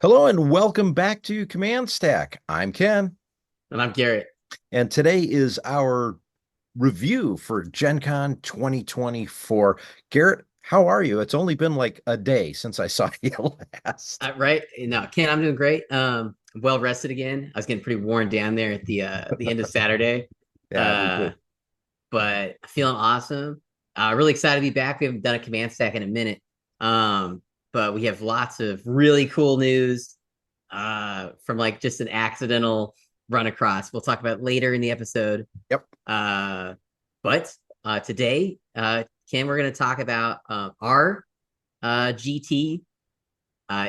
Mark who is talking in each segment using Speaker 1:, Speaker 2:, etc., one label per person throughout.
Speaker 1: Hello and welcome back to Command Stack. I'm Ken,
Speaker 2: And I'm Garrett.
Speaker 1: and today is our review for Gen Con 2024. Garrett, how are you? It's only been like a day since I saw you last.
Speaker 2: Right? No, Ken, I'm doing great. Well rested again. I was getting pretty worn down there at the end of Saturday.
Speaker 1: Yeah, me
Speaker 2: Uh,
Speaker 1: too.
Speaker 2: but feeling awesome. Really excited to be back. We haven't done a command stack in a minute. But we have lots of really cool news from like just an accidental run across. We'll talk about later in the episode.
Speaker 1: Yep,
Speaker 2: But today, Ken, we're going to talk about our GT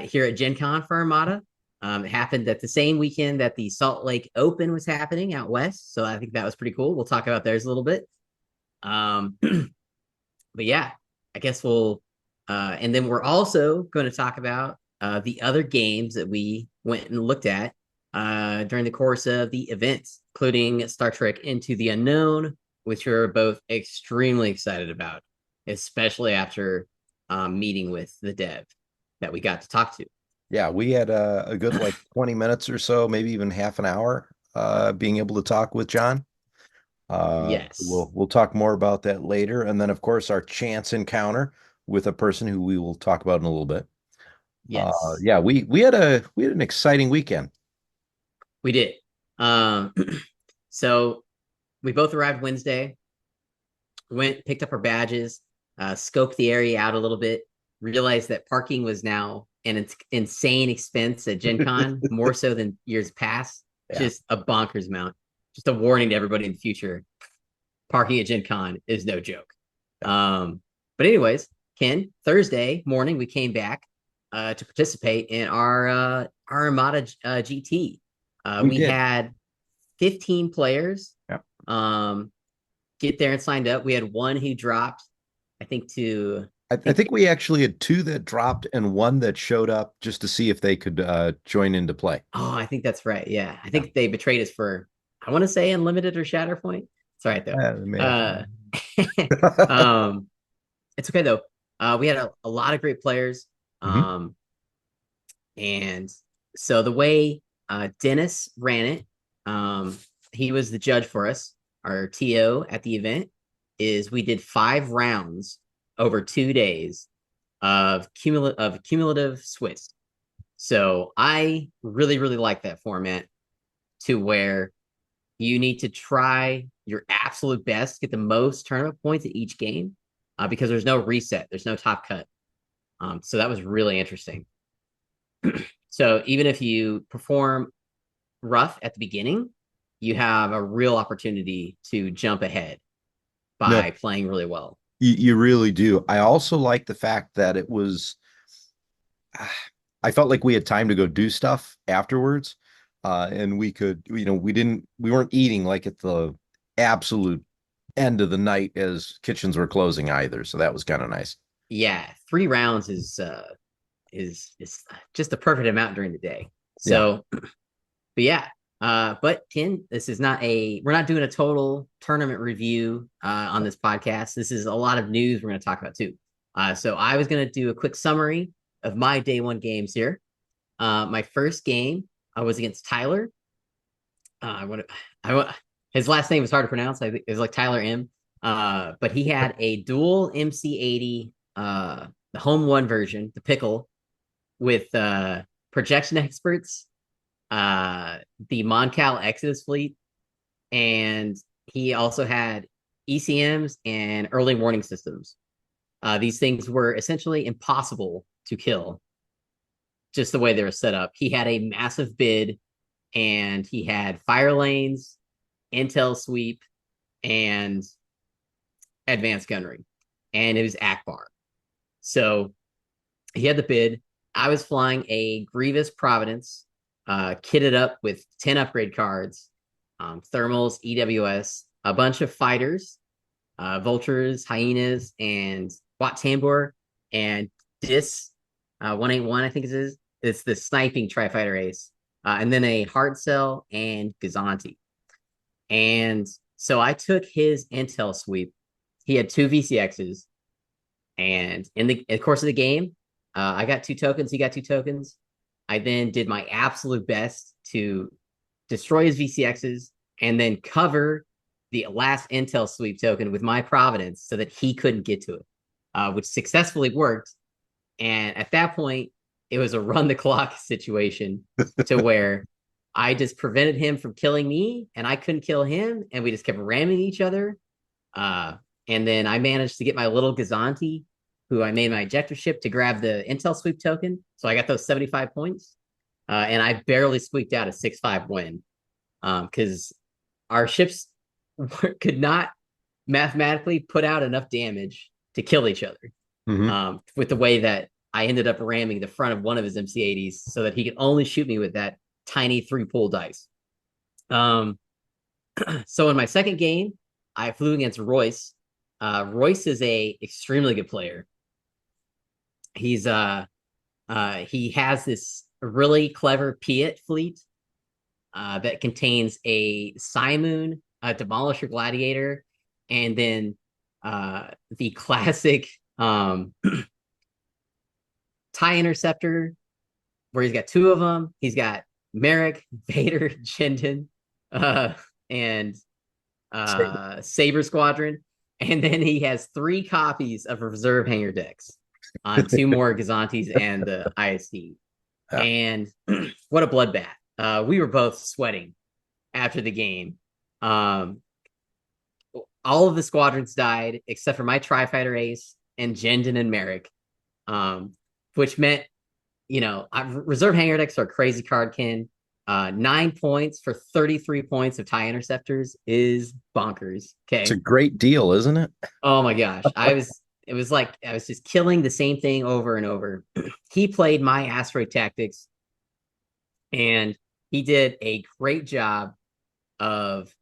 Speaker 2: here at Gen Con for Armada. It happened at the same weekend that the Salt Lake Open was happening out west. So I think that was pretty cool. We'll talk about theirs a little bit. But yeah, I guess and then we're also going to talk about the other games that we went and looked at during the course of the event, including Star Trek Into the Unknown, which we're both extremely excited about, especially after meeting with the dev that we got to talk to.
Speaker 1: yeah, we had a good like 20 minutes or so, maybe even half an hour, being able to talk with John.
Speaker 2: Yes.
Speaker 1: We'll talk more about that later, and then of course our chance encounter with a person who we will talk about in a little bit.
Speaker 2: Yes.
Speaker 1: Yeah, we had an exciting weekend.
Speaker 2: We did. Um, so we both arrived Wednesday, went, picked up our badges, scoped the area out a little bit, realized that parking was now an insane expense at Gen Con, more so than years past.
Speaker 1: Yeah.
Speaker 2: Just a bonkers amount. Just a warning to everybody in the future. Parking at Gen Con is no joke. But anyways, Ken, Thursday morning we came back to participate in our Armada GT.
Speaker 1: We
Speaker 2: We
Speaker 1: did.
Speaker 2: had 15 players
Speaker 1: Yep.
Speaker 2: um, get there and signed up. We had one who dropped, I think,
Speaker 1: I,
Speaker 2: I
Speaker 1: I
Speaker 2: think,
Speaker 1: think we actually had two that dropped and one that showed up just to see if they could join into play.
Speaker 2: oh, I think that's right. Yeah, I
Speaker 1: Yeah.
Speaker 2: think they betrayed us for, I want to say Unlimited or Shatterpoint. It's all right though.
Speaker 1: They may have.
Speaker 2: Uh, um, it's okay though. We had a lot of great players.
Speaker 1: Mhm.
Speaker 2: Um, and so the way Dennis ran it, um, he was the judge for us. Our TO at the event is we did 5 rounds over 2 days of cumulative Swiss. So I really, really like that format to where you need to try your absolute best, get the most tournament points at each game, because there's no reset, there's no top cut. So that was really interesting. So even if you perform rough at the beginning, you have a real opportunity to jump ahead
Speaker 1: No,
Speaker 2: by playing really well.
Speaker 1: you really do. I also like the fact that it was, I felt like we had time to go do stuff afterwards. And we could, we weren't eating like at the absolute end of the night as kitchens were closing either. So that was kind of nice.
Speaker 2: Yeah, 3 rounds is just the perfect amount during the day.
Speaker 1: Yeah.
Speaker 2: So, but yeah, but Ken, this is not we're not doing a total tournament review on this podcast. This is a lot of news we're going to talk about too. So I was going to do a quick summary of my day one games here. My first game I was against Tyler. I want his last name is hard to pronounce. I think it's like Tyler M. But he had a dual MC80, the home one version, the pickle, with projection experts, the Moncal Exodus fleet, and he also had ECMs and early warning systems. These things were essentially impossible to kill, just the way they were set up. He had a massive bid, and he had fire lanes, intel sweep, and advanced gunnery, and it was Akbar. So he had the bid. I was flying a Grievous Providence, kitted up with 10 upgrade cards, thermals, EWS, a bunch of fighters, vultures, hyenas, and Wat Tambor, and Dis 181, I think it is. It's the sniping tri fighter ace, and then a hard cell and Gazanti. And so I took his intel sweep. He had two VCXs, and in the course of the game, I got 2 tokens. He got 2 tokens. I then did my absolute best to destroy his VCXs and then cover the last intel sweep token with my Providence so that he couldn't get to it, which successfully worked. And at that point, it was a run the clock situation to where I just prevented him from killing me and I couldn't kill him. And we just kept ramming each other. And then I managed to get my little Gazanti, who I made my ejector ship to grab the intel sweep token. So I got those 75 points. And I barely squeaked out a 6-5 win because our ships could not mathematically put out enough damage to kill each other. With the way that I ended up ramming the front of one of his MC80s so that he could only shoot me with that tiny 3-pool dice. So in my second game, I flew against Royce. Royce is a extremely good player. He has this really clever Piet fleet that contains a Simoon, a Demolisher Gladiator, and then the classic TIE Interceptor, where he's got 2 of them. He's got Merrick, Vader, Jindin, and Saber Squadron. And then he has 3 copies of reserve hangar decks on 2 more Gazantis and the ISD. Yeah. And what a bloodbath. We were both sweating after the game. All of the squadrons died except for my Tri-Fighter Ace and Jendon and Merrick, which meant, reserve hangar decks are a crazy card, Ken. 9 points for 33 points of TIE Interceptors is bonkers. Okay.
Speaker 1: It's a great deal, isn't it?
Speaker 2: Oh my gosh. It was like I was just killing the same thing over and over. He played my asteroid tactics and he did a great job of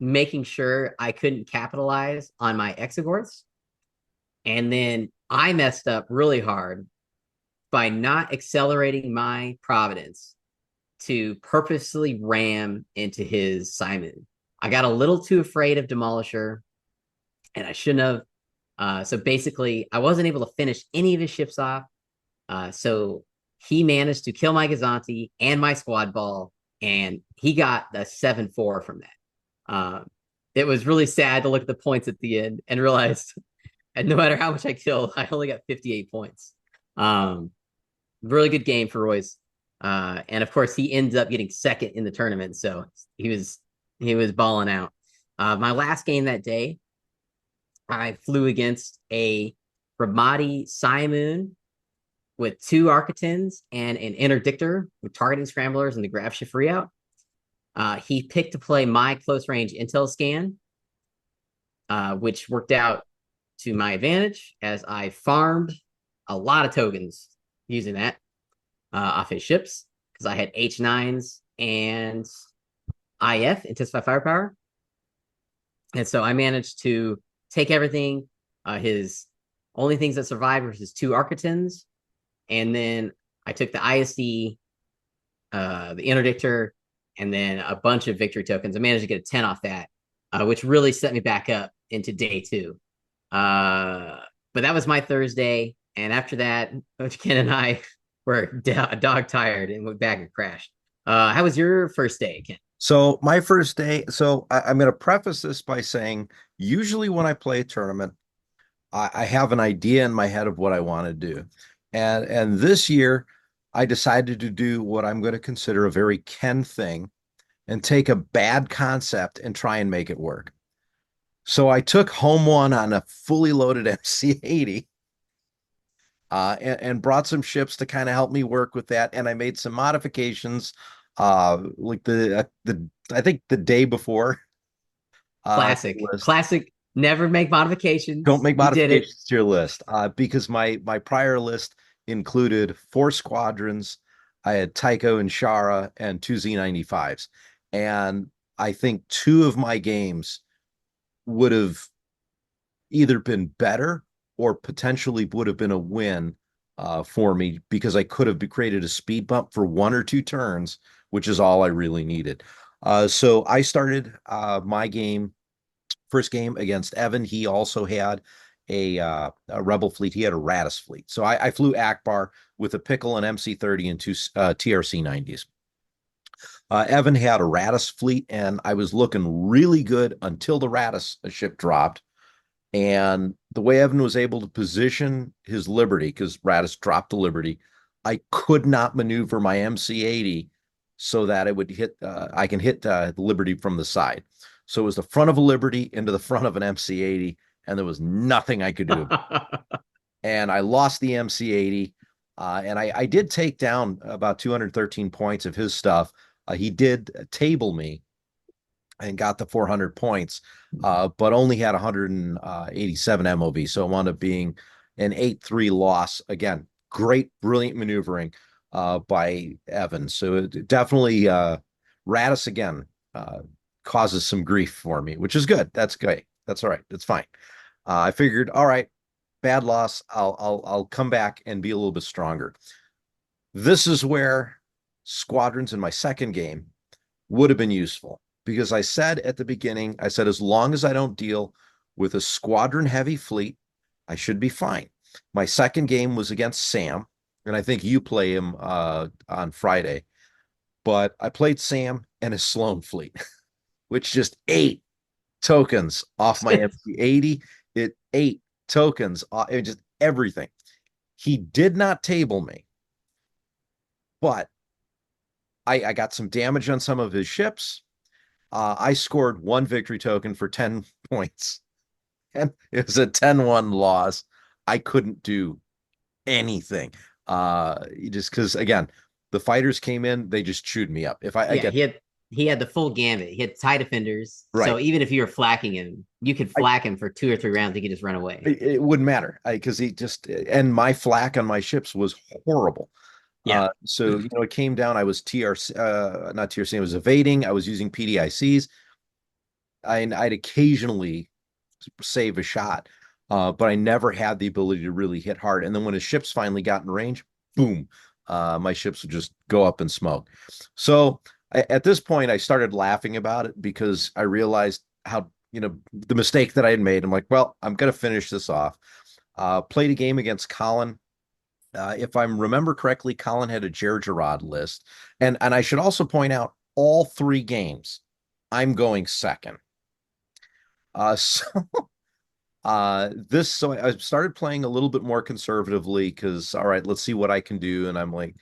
Speaker 2: making sure I couldn't capitalize on my Exogorths. And then I messed up really hard by not accelerating my Providence to purposely ram into his Simon. I got a little too afraid of Demolisher, and I shouldn't have. So basically, I wasn't able to finish any of his ships off. So he managed to kill my Gazanti and my squad ball, and he got the 7-4 from that. It was really sad to look at the points at the end and realize, and no matter how much I killed, I only got 58 points. Really good game for Royce. And of course, he ends up getting second in the tournament. So he was balling out. My last game that day, I flew against a Ramadi Simoon with 2 Architans and an Interdictor with targeting scramblers and the grab shift readout. He picked to play my close range intel scan, which worked out to my advantage as I farmed a lot of tokens using that off his ships because I had H9s and IF, Intensify Firepower. And so I managed to take everything. His only things that survived were his 2 Architans. And then I took the ISD, the Interdictor, and then a bunch of victory tokens. I managed to get a 10 off that, which really set me back up into day 2. But that was my Thursday. And after that, Coach Ken and I were dog tired and went back and crashed. How was your first day, Ken?
Speaker 1: So my first day, I'm going to preface this by saying, usually when I play a tournament, I have an idea in my head of what I want to do. And this year, I decided to do what I'm going to consider a very Ken thing and take a bad concept and try and make it work. So I took home 1 on a fully loaded MC80 and brought some ships to kind of help me work with that. And I made some modifications like I think the day before.
Speaker 2: Classic. Never make modifications.
Speaker 1: Don't make modifications to your list because my prior list included 4 squadrons. I had Tycho and Shara and 2 Z95s. And I think 2 of my games would have either been better or potentially would have been a win for me because I could have created a speed bump for 1 or 2 turns, which is all I really needed. So I started my first game against Evan. He also had a rebel fleet. He had a Radis fleet. So I flew Akbar with a Pickle, an MC-30, and two TRC-90s. Evan had a Radis fleet, and I was looking really good until the Radis ship dropped. And the way Evan was able to position his Liberty, because Radis dropped the Liberty, I could not maneuver my MC-80 so that it would hit. I can hit the Liberty from the side. So it was the front of a Liberty into the front of an MC-80, and there was nothing I could do. And I lost the MC-80. And I did take down about 213 points of his stuff. He did table me and got the 400 points, but only had 187 MOV. So it wound up being an 8-3 loss. Again, great, brilliant maneuvering by Evans. So it definitely, Radis again causes some grief for me, which is good. That's great. That's all right. That's fine. I figured, all right, bad loss. I'll come back and be a little bit stronger. This is where squadrons in my second game would have been useful, because I said at the beginning, I said, as long as I don't deal with a squadron heavy fleet, I should be fine. My second game was against Sam, and I think you play him on Friday, but I played Sam and his Sloan fleet, which just ate tokens off my MC-80. It ate tokens, it just everything. He did not table me, but I got some damage on some of his ships. I scored one victory token for 10 points, and it was a 10-1 loss. I couldn't do anything. Just because, again, the fighters came in, they just chewed me up. If I,
Speaker 2: Yeah, he had the full gambit. He had tie defenders.
Speaker 1: Right.
Speaker 2: So even if you were flacking him, you could flack him for 2 or 3 rounds. He could just run away.
Speaker 1: It wouldn't matter, because he just, and my flak on my ships was horrible.
Speaker 2: Yeah.
Speaker 1: So, it came down. I was TRC, not TRC, I was evading. I was using PDICs. I'd occasionally save a shot, but I never had the ability to really hit hard. And then when his ships finally got in range, boom, my ships would just go up in smoke. So at this point, I started laughing about it, because I realized how, the mistake that I had made. I'm like, well, I'm going to finish this off. Played a game against Colin. If I remember correctly, Colin had a Gergerod list. And I should also point out, all 3 games, I'm going second. So so I started playing a little bit more conservatively, because, all right, let's see what I can do. And I'm like,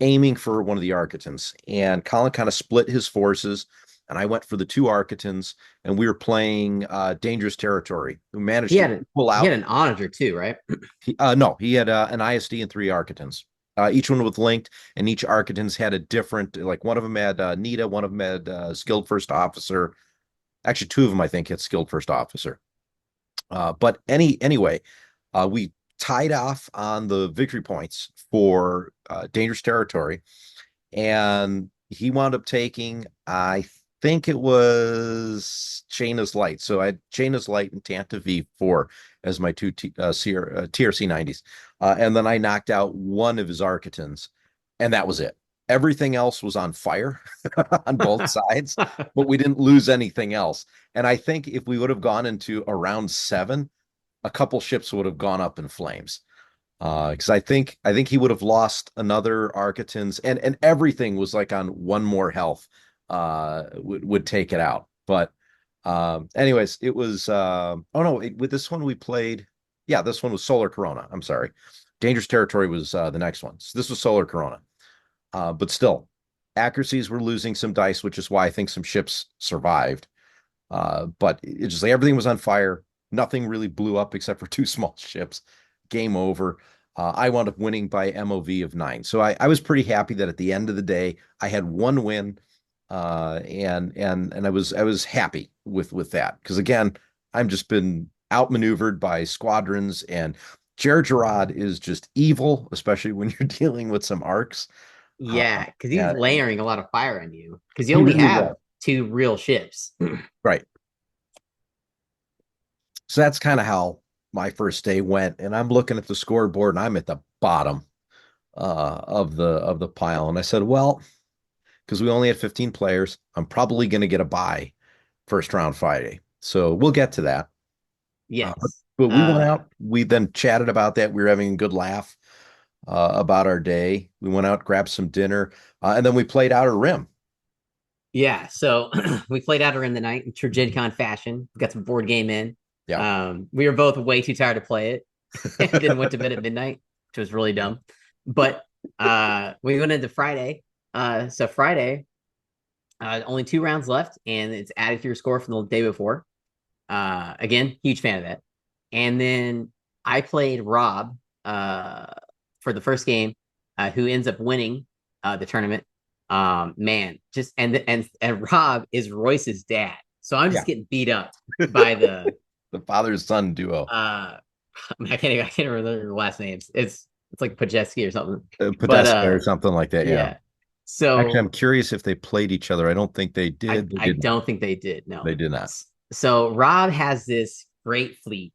Speaker 1: aiming for one of the Architans. And Colin kind of split his forces, and I went for the 2 Architans, and we were playing Dangerous Territory, who managed to pull out.
Speaker 2: He had an Onager too, right?
Speaker 1: No, he had an ISD and 3 Architans. Each one was linked, and each Architans had a different, like one of them had Nita, one of them had Skilled First Officer. Actually, 2 of them, I think, had Skilled First Officer. But anyway, we tied off on the victory points for Dangerous Territory, and he wound up taking, I think it was Jaina's Light. So I had Jaina's Light and Tanta V4 as my 2 TRC 90s. And then I knocked out one of his Architans, and that was it. Everything else was on fire on both sides, but we didn't lose anything else. And I think if we would have gone into a round 7, a couple ships would have gone up in flames. Because I think he would have lost another Architans, and everything was like on 1 more health. Would take it out. But anyways, it was with this one we played. Yeah, this one was Solar Corona. I'm sorry. Dangerous Territory was the next one. So this was Solar Corona. But still, accuracies were losing some dice, which is why I think some ships survived. But it just like everything was on fire. Nothing really blew up except for 2 small ships. Game over. I wound up winning by MOV of 9. So I was pretty happy that at the end of the day, I had 1 win. And I was happy with that, because again, I'm just been outmaneuvered by squadrons, and Gergerod is just evil, especially when you're dealing with some arcs.
Speaker 2: Yeah, because he's layering a lot of fire on you, because you
Speaker 1: He
Speaker 2: only
Speaker 1: really
Speaker 2: have
Speaker 1: was.
Speaker 2: 2 real ships.
Speaker 1: Right. So that's kind of how my first day went, and I'm looking at the scoreboard, and I'm at the bottom of the pile, and I said, well, because we only had 15 players, I'm probably going to get a bye first round Friday. So we'll get to that.
Speaker 2: Yes.
Speaker 1: But we went
Speaker 2: Uh,
Speaker 1: out, we then chatted about that. We were having a good laugh about our day. We went out, grabbed some dinner, and then we played Outer Rim.
Speaker 2: yeah, so we played out around the night in true GenCon fashion. Got some board game in.
Speaker 1: Yep.
Speaker 2: We were both way too tired to play it, and then went to bed at midnight, which was really dumb. But we went into Friday. So Friday, only 2 rounds left, and it's added to your score from the day before. Again, huge fan of that. And then I played Rob for the first game, who ends up winning the tournament. Man, just and Rob is Royce's dad, so I'm just
Speaker 1: Yeah.
Speaker 2: getting beat up by the
Speaker 1: The father son duo,
Speaker 2: I can't remember their last names. It's like Pajeski or something. But
Speaker 1: Podesta or something like that. Yeah.
Speaker 2: yeah.
Speaker 1: Actually,
Speaker 2: So
Speaker 1: I'm curious if they played each other. I don't think they
Speaker 2: I
Speaker 1: did. They
Speaker 2: I
Speaker 1: did not.
Speaker 2: don't think they did. No.
Speaker 1: They did not.
Speaker 2: So Rob has this great fleet.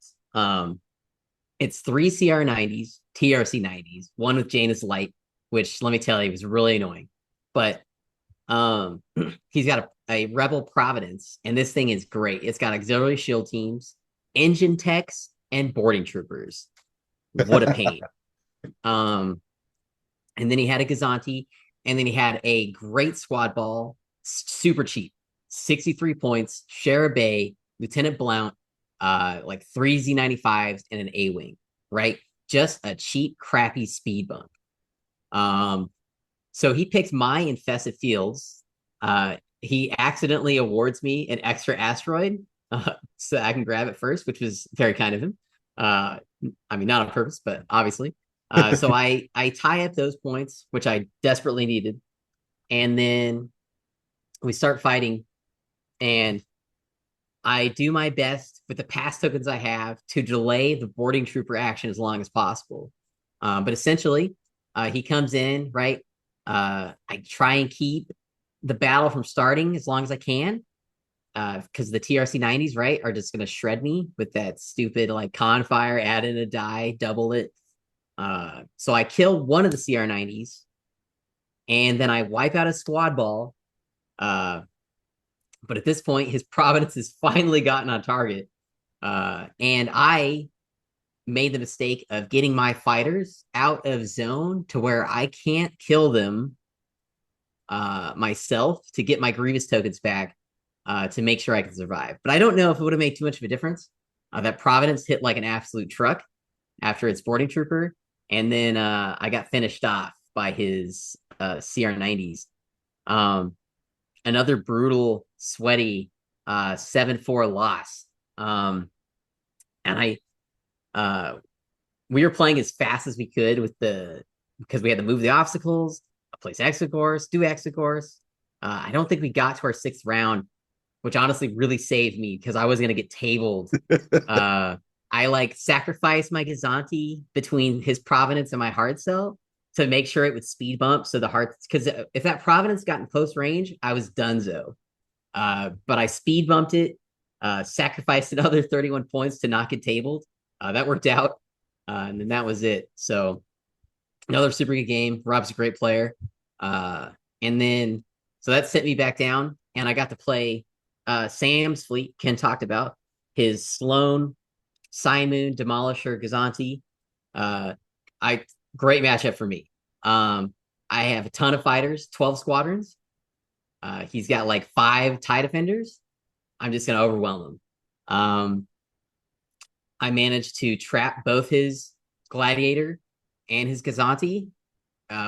Speaker 2: It's three CR90s, TRC 90s, one with Janus Light, which let me tell you was really annoying. But um, he's got a Rebel Providence, and this thing is great. It's got auxiliary shield teams, engine techs, and boarding troopers. What a pain. Um, and then he had a Gazanti, and then he had a great squad ball, super cheap, 63 points, Shara Bay, Lieutenant Blount, like three Z95s and an A Wing, right? Just a cheap, crappy speed bump. Um, so he picks my infested fields. He accidentally awards me an extra asteroid so I can grab it first, which was very kind of him. Uh, I mean, not on purpose, but obviously. So I tie up those points, which I desperately needed, and then we start fighting, and I do my best with the pass tokens I have to delay the boarding trooper action as long as possible. But essentially, he comes in, right? I try and keep the battle from starting as long as I can, because the TRC 90s, right, are just going to shred me with that stupid like con fire, add in a die, double it. So I kill one of the CR 90s, and then I wipe out a squad ball. Uh, but at this point, his Providence has finally gotten on target. And I made the mistake of getting my fighters out of zone to where I can't kill them myself to get my Grievous tokens back to make sure I can survive. But I don't know if it would have made too much of a difference. That Providence hit like an absolute truck after its boarding trooper. And then I got finished off by his CR90s. Another brutal, sweaty 7-4 loss. And we were playing as fast as we could because we had to move the obstacles, place exit course, do exit course. I don't think we got to our 6th round, which honestly really saved me because I was going to get tabled. I like sacrificed my Gazanti between his Providence and my hard cell to make sure it would speed bump. So the heart, because if that Providence got in close range, I was donezo. But I speed bumped it, sacrificed another 31 points to not get tabled. That worked out. And then that was it. So another super good game. Rob's a great player. And then, so that sent me back down, and I got to play Sam's fleet. Ken talked about his Sloan, Simoon, Demolisher, Gazanti. I Great matchup for me. I have a ton of fighters, 12 squadrons. He's got like 5 TIE defenders. I'm just gonna overwhelm him. I managed to trap both his Gladiator and his Gazanti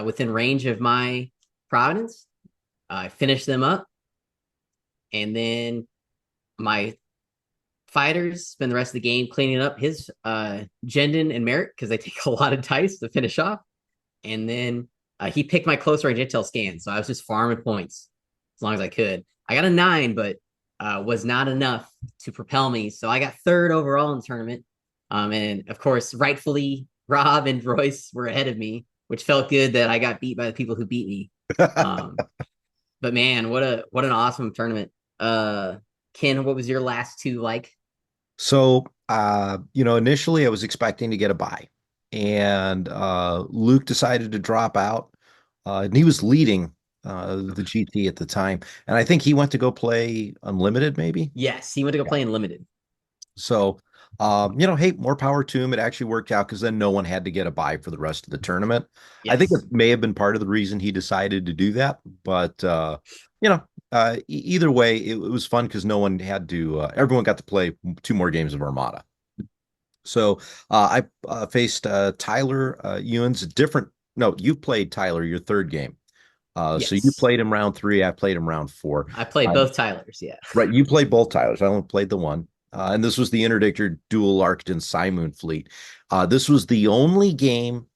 Speaker 2: within range of my Providence. I finished them up, and then my fighters spend the rest of the game cleaning up his Jendon and Merritt because they take a lot of dice to finish off. And then he picked my close range intel scan, so I was just farming points as long as I could. I got a 9, but was not enough to propel me, so I got 3rd overall in the tournament. And of course, rightfully, Rob and Royce were ahead of me, which felt good that I got beat by the people who beat me. But man, what an awesome tournament. Ken, what was your last 2 like?
Speaker 1: So, initially I was expecting to get a bye, and Luke decided to drop out, and he was leading the GT at the time, and I think he went to go play Unlimited, maybe.
Speaker 2: Yes, he went to go
Speaker 1: Yeah.
Speaker 2: play in limited.
Speaker 1: So Hey, more power to him. It actually worked out because then no one had to get a bye for the rest of the tournament. I think it
Speaker 2: Yes.
Speaker 1: may have been part of the reason he decided to do that, but you know, either way, it was fun because no one had to. Everyone got to play two more games of Armada. So I faced Tyler Ewan's different. No, you played Tyler your third game. So you
Speaker 2: Yes.
Speaker 1: played him round three. I played him round four.
Speaker 2: I played
Speaker 1: Uh,
Speaker 2: both Tylers. Yeah.
Speaker 1: right, you played both Tylers. I only played the one. And this was the Interdictor Dual Arcton Simoon fleet. This was the only game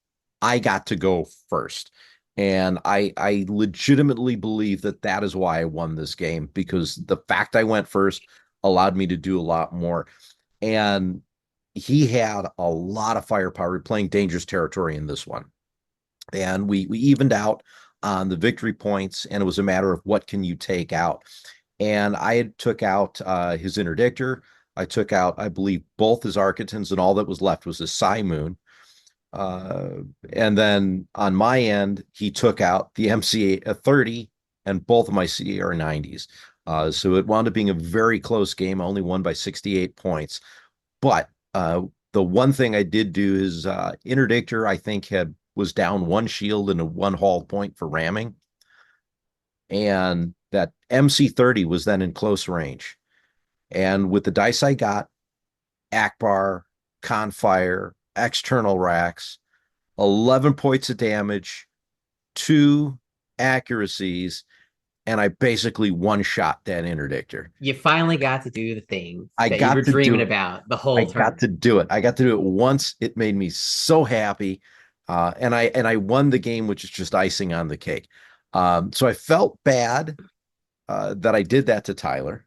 Speaker 1: I got to go first. And I legitimately believe that that is why I won this game because the fact I went first allowed me to do a lot more. And he had a lot of firepower playing dangerous territory in this one. And we evened out on the victory points, and it was a matter of what can you take out. And I took out his interdictor. I took out, I believe, both his Architans, and all that was left was his Simoon. Uh, and then on my end, he took out the MC 30 and both of my CR 90s. So it wound up being a very close game. I only won by 68 points. But the one thing I did do is interdictor, I think, had was down one shield and a one hull point for ramming. And that MC30 was then in close range. And with the dice I got, Akbar, Confire, external racks, 11 points of damage, two accuracies, and I basically one shot that interdictor.
Speaker 2: You finally got to do the thing
Speaker 1: I
Speaker 2: that you were
Speaker 1: got to
Speaker 2: dreaming
Speaker 1: do it.
Speaker 2: about the
Speaker 1: I
Speaker 2: whole
Speaker 1: got
Speaker 2: term.
Speaker 1: to do it. I got to do it once. It made me so happy. And I won the game, which is just icing on the cake. So I felt bad that I did that to Tyler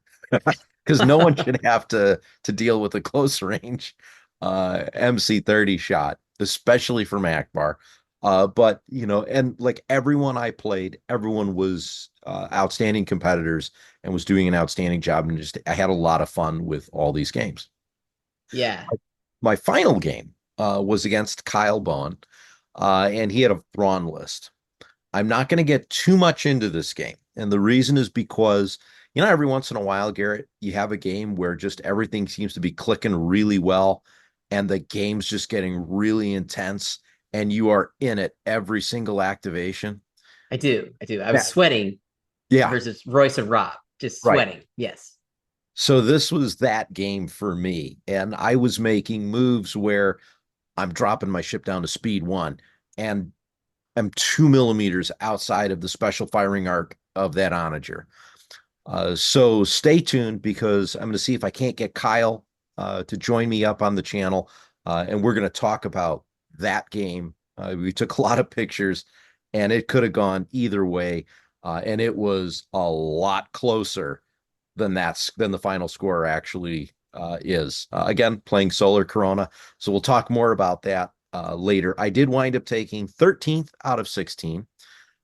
Speaker 1: because no one should have to deal with a close range MC30 shot, especially from Akbar. But and like everyone I played, everyone was outstanding competitors and was doing an outstanding job, and just I had a lot of fun with all these games.
Speaker 2: Yeah.
Speaker 1: My final game was against Kyle Bowen, and he had a Thrawn list. I'm not going to get too much into this game. And the reason is because, every once in a while, Garrett, you have a game where just everything seems to be clicking really well and the game's just getting really intense and you are in it every single activation.
Speaker 2: I do. I do. I was
Speaker 1: That,
Speaker 2: sweating
Speaker 1: yeah,
Speaker 2: versus Royce and Rob, just
Speaker 1: right.
Speaker 2: sweating. Yes.
Speaker 1: So this was that game for me. And I was making moves where I'm dropping my ship down to speed one and I'm 2 millimeters outside of the special firing arc of that onager. So stay tuned because I'm going to see if I can't get Kyle to join me up on the channel. And we're going to talk about that game. We took a lot of pictures and it could have gone either way. And it was a lot closer than the final score actually is. Again, playing Solar Corona. So we'll talk more about that later. I did wind up taking 13th out of 16.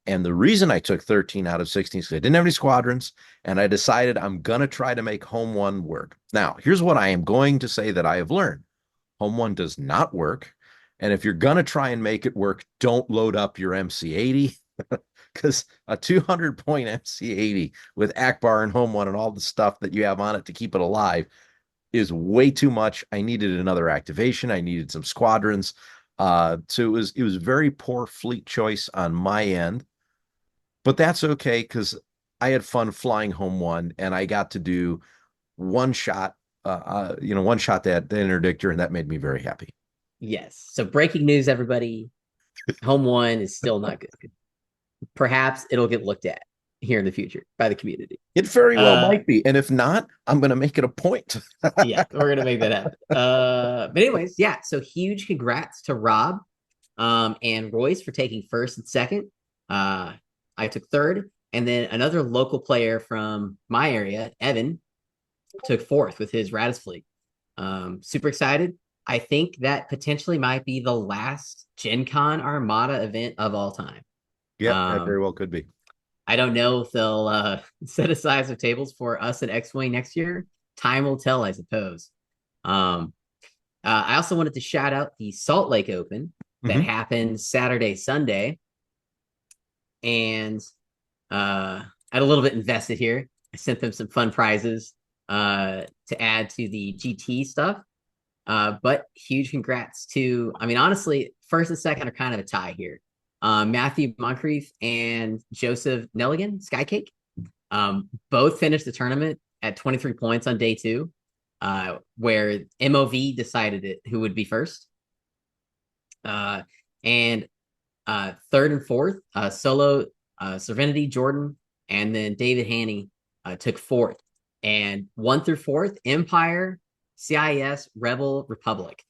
Speaker 1: And the reason I took 13 out of 16 is because I didn't have any squadrons, and I decided I'm going to try to make home one work. Now, here's what I am going to say that I have learned. Home one does not work. And if you're going to try and make it work, don't load up your MC80 because a 200 point MC80 with Akbar and home one and all the stuff that you have on it to keep it alive is way too much. I needed another activation. I needed some squadrons. So it was very poor fleet choice on my end, but that's okay because I had fun flying home one and I got to do one shot, one shot that the interdictor, and that made me very happy.
Speaker 2: Yes. So breaking news, everybody. Home one is still not good. Perhaps it'll get looked at here in the future by the community.
Speaker 1: It very well
Speaker 2: Uh
Speaker 1: might be. And if not, I'm going to make it a point.
Speaker 2: yeah, we're gonna make that happen. But anyways, yeah. So huge congrats to Rob and Royce for taking first and second. I took third, and then another local player from my area, Evan, took fourth with his Radis fleet. Super excited. I think that potentially might be the last Gen Con Armada event of all time.
Speaker 1: Yeah, that very
Speaker 2: Um,
Speaker 1: well could be.
Speaker 2: I don't know if they'll set a size of tables for us at X Wing next year. Time will tell, I suppose. Um, I also wanted to shout out the Salt Lake Open that
Speaker 1: Mhm.
Speaker 2: happened Saturday, Sunday, and I had a little bit invested here. I sent them some fun prizes to add to the GT stuff. But huge congrats to, I mean, honestly, first and second are kind of a tie here. Matthew Moncrief and Joseph Nelligan, Skycake, both finished the tournament at 23 points on day two, where MOV decided who would be first. And third and fourth, Solo, Serenity, Jordan, and then David Haney took fourth. And 1 through 4th, Empire, CIS, Rebel, Republic.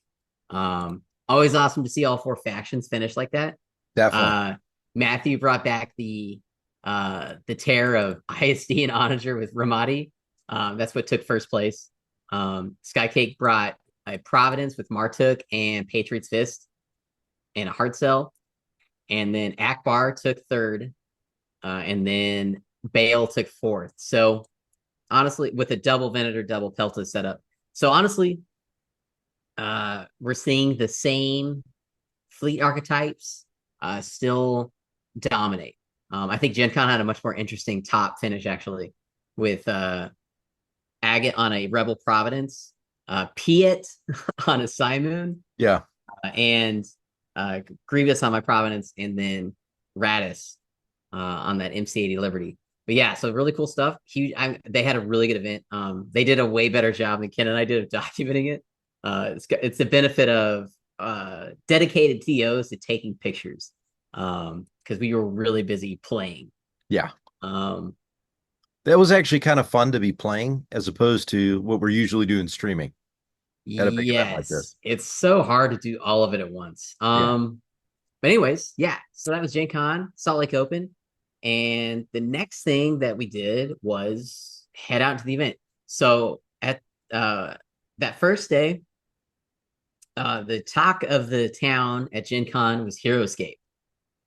Speaker 2: Always awesome to see all 4 factions finish like that.
Speaker 1: Definitely.
Speaker 2: Matthew brought back the tear of ISD and Onager with Ramadi. That's what took first place. Skycake brought a Providence with Martuk and Patriot's Fist and a Heart Cell. And then Akbar took third. And then Bale took fourth. So honestly, with a double Venator, double Pelta setup. So honestly, we're seeing the same fleet archetypes still dominate. I think Gen Con had a much more interesting top finish, actually, with Agate on a Rebel Providence, Piet on a Simoon,
Speaker 1: Yeah.
Speaker 2: and Grievous on my Providence, and then Radis on that MC80 Liberty. But yeah, so really cool stuff. Huge. They had a really good event. They did a way better job than Ken and I did of documenting it. It's the benefit of dedicated TOs to taking pictures because we were really busy playing.
Speaker 1: Yeah. That was actually kind of fun to be playing as opposed to what we're usually doing streaming at a big event like this.
Speaker 2: It's so hard to do all of it at once. But anyways, yeah. So that was Gen Con, Salt Lake Open. And the next thing that we did was head out to the event. So at that first day, the talk of the town at Gen Con was Hero Escape.